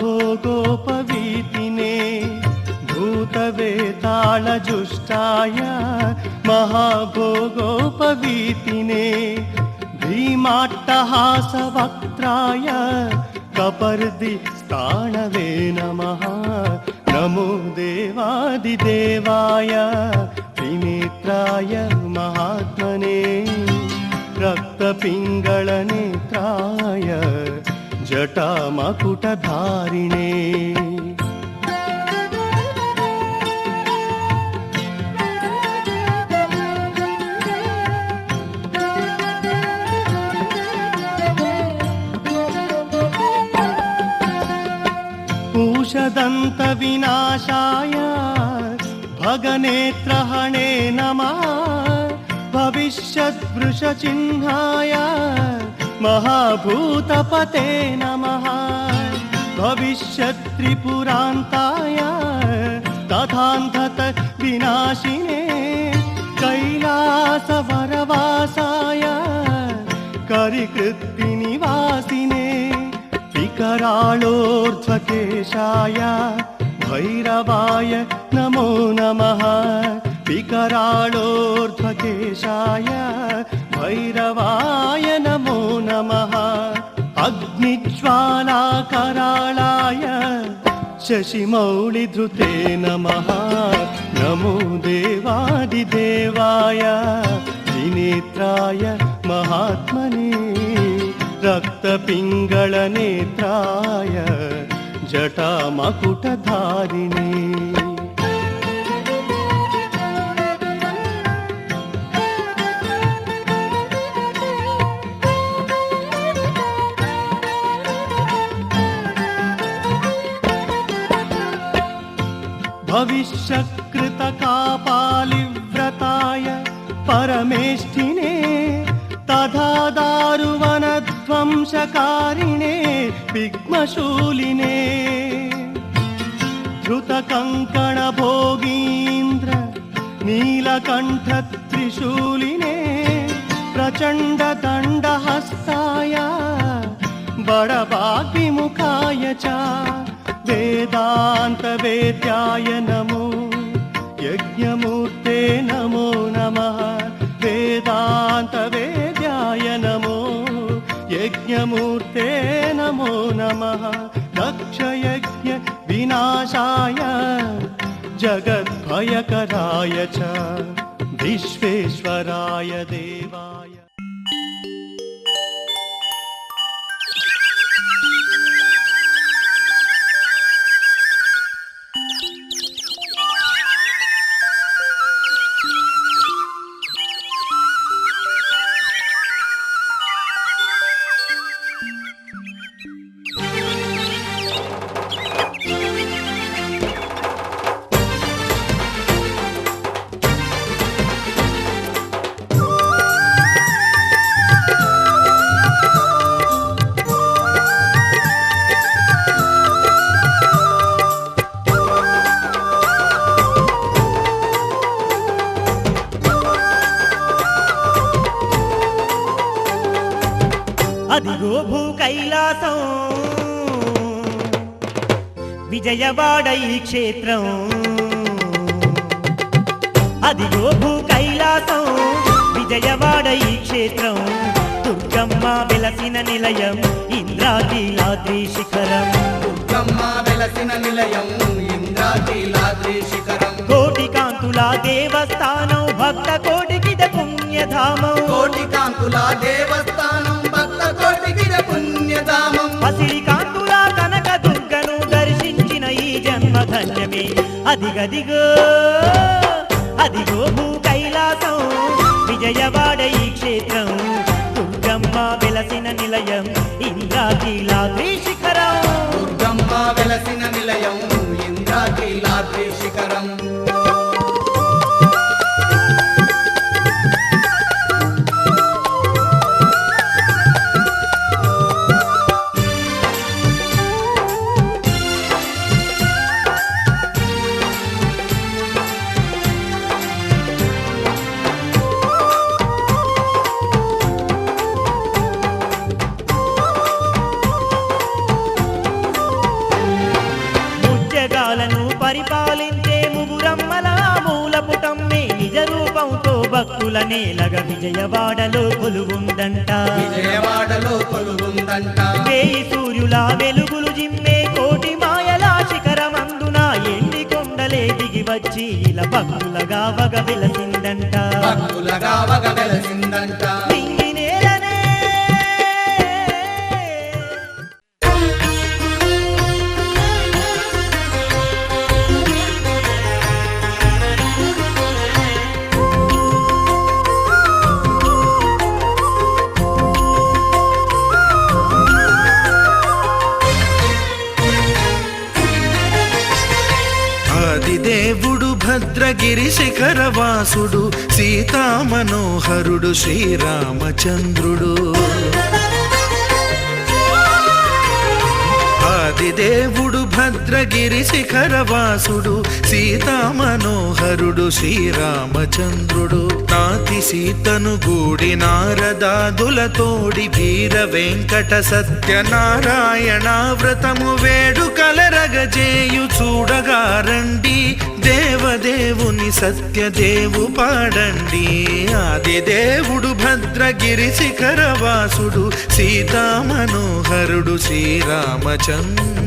भूतवेतालजुष्टाय महाभोगोपवीतिने भीमाट्टहासवक्त्राय कपर्दि स्थाणवे नमः नमो देवादिदेवाय त्रिनेत्राय महात्मने रक्तपिङ्गळनेत्राय जटामकुटधारिणे पूषदन्तविनाशाय भगनेत्रहणे नमः भविष्यद्वृषचिह्नाय महाभूतपते नमः भविष्यत्त्रिपुरान्ताय तथान्धत विनाशिने कैलासवरवासाय करिकृत्तिनिवासिने विकराळोर्ध्वकेशाय भैरवाय नमो नमः विकराळोर्ध्वकेशाय भैरवाय नमो नमः अग्निज्वालाकराळाय शशिमौलिधृते नमः नमो देवादिदेवाय त्रिनेत्राय महात्मने रक्तपिङ्गळनेत्राय जटामकुटधारिणे भविष्यकृतकापालिव्रताय परमेष्ठिने तथा दारुवनध्वंसकारिणे विघ्नशूलिने धृतकङ्कणभोगीन्द्र नीलकण्ठत्रिशूलिने प्रचण्डदण्डहस्ताय बडबाग्विमुखाय च वेदान्तवेद्याय नमो यज्ञमूर्ते नमो नमः वेदान्तवेद्याय नमो यज्ञमूर्ते नमो नमः दक्षयज्ञ विनाशाय जगद्भयकराय च विश्वेश्वराय देवाय కైలాసం విజయవాడ ఈ క్షేత్రం అదిగో భూ కైలాసం విజయవాడ ఈ క్షేత్రం దుర్గమ్మ వెలసిన నిలయం ఇంద్రాకీలాద్రి శిఖరం దుర్గమ్మ వెలసిన నిలయం ఇంద్రాకీలాద్రి శిఖరం కోటి కాంతుల దేవస్థానం భక్త కోటికిద పుణ్యధామం కోటి కాంతుల దేవస్థానం భక్త కోటికిద పుణ్యధామం పసిడి కాంతుల కనక దుర్గను దర్శించిన ఈ జన్మ ధన్యమే అదిగదిగో అదిగో భూ కైలాసం విజయవాడ ఈ క్షేత్రం దుర్గమ్మ వెలసిన నిలయం ఇంద్రాకీలాద్రి శిఖరం దుర్గమ్మ వెలసిన నిలయం ఇంద్రాకీలాద్రి శిఖరం ముజ్జగాలను పరిపాలించే ముగురమ్మల మూలపుటమ్మే నిజ రూపంతో భక్తుల నేలగ విజయవాడలో కొలువుందంట విజయవాడలో కొలువుందంట వేయి సూర్యుల వెలుగులు జిమ్మే కోటి మాయల శిఖరమందున ఎండి కొండలే దిగి వచ్చి ఇలా భక్తులగా వగ వెలసిందంట భక్తులగా వగ వెలసిందంట నింగి నేలనే ఆదిదేవుడు భద్రగిరి శిఖరవాసుడు సీతామనోహరుడు శ్రీరామచంద్రుడు ఆదిదేవుడు భద్రగిరి శిఖరవాసుడు సీతామనోహరుడు శ్రీరామచంద్రుడు నాతి సీతను గూడి నారదాదులతోడి వీర వెంకట సత్యనారాయణ వ్రతము వేడుకలరగజేయు చూడగా రండి దేవదేవుని సత్యదేవు పాడండి ఆదిదేవుడు భద్రగిరి శిఖరవాసుడు సీతామనోహరుడు శ్రీరామచంద్రుడు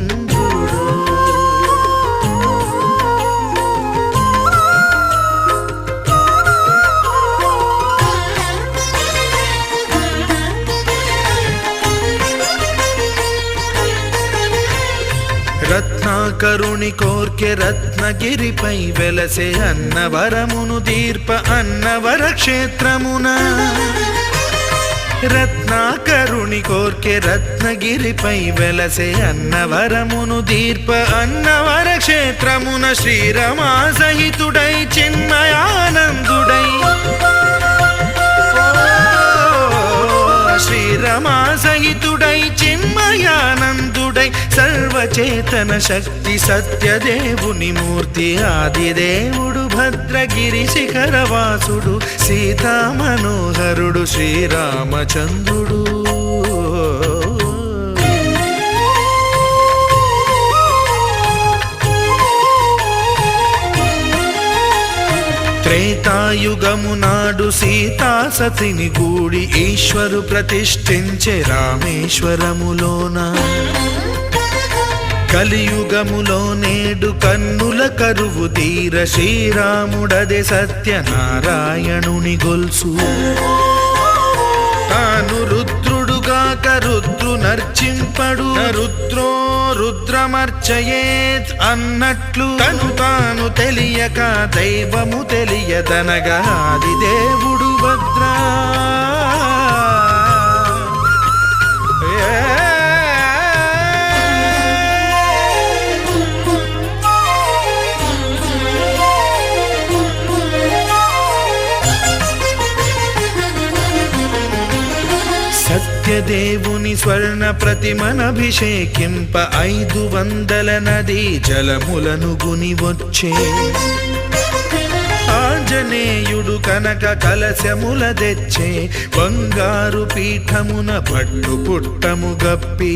రత్నాకరుని కోర్కె రత్నగిరిపై వెలసే అన్నవరమును దీర్ప అన్నవర క్షేత్రమున రత్నాకరుని కోర్కె రత్నగిరిపై వెలసే అన్నవరమును దీర్ప అన్నవర క్షేత్రమున శ్రీరమా సహితుడై చిన్మయానందుడై శ్రీరమా సహితుడై చిన్మయానందుడై సర్వచేతన శక్తి సత్యదేవుని మూర్తి ఆదిదేవుడు భద్రగిరి శిఖరవాసుడు సీతామనోహరుడు శ్రీరామచంద్రుడు త్రేతాయుగము నాడు సీతా సతిని గూడి ఈశ్వరు ప్రతిష్ఠించే రామేశ్వరములోన కలియుగములో నేడు కన్నుల కరువు తీర శ్రీరాముడదే సత్యనారాయణుని గొల్సు తాను రుద్రుడుగాక రుద్రు నర్చింపడు రుద్రో రుద్రమర్చయేత్ అన్నట్లు తను తాను తెలియక దైవము తెలియదనగా ఆదిదేవుడు భద్రా సత్యదేవుని స్వర్ణ ప్రతిమనభిషేకింప 500 నదీ జలములను గుని వచ్చే ఆంజనేయుడు కనక కలశముల తెచ్చే బంగారు పీఠమున పట్టు పుట్టము గప్పి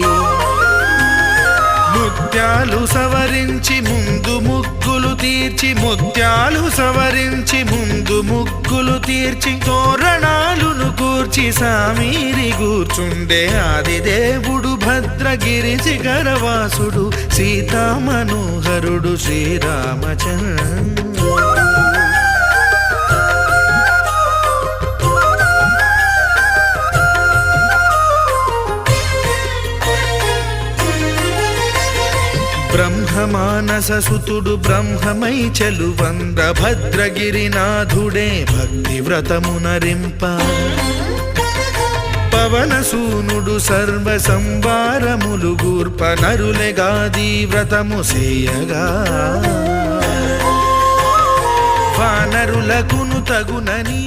ముత్యాలు సవరించి ముందు ముగ్గులు తీర్చి ముత్యాలు సవరించి ముందు ముగ్గులు తీర్చి తోరణాలును కూర్చి సామీరి కూర్చుండే ఆదిదేవుడు భద్రగిరి శిఖరవాసుడు సీతామనోహరుడు శ్రీరామచంద్రుడు బ్రహ్మమానససుతుడు బ్రహ్మమై చెలువంద భద్రగిరినాథుడే భక్తి వ్రతమునరింప పవనసూనుడు సర్వ సంవారములు గూర్ప నరులెగాది వ్రతము సేయగా వానరులకును తగునని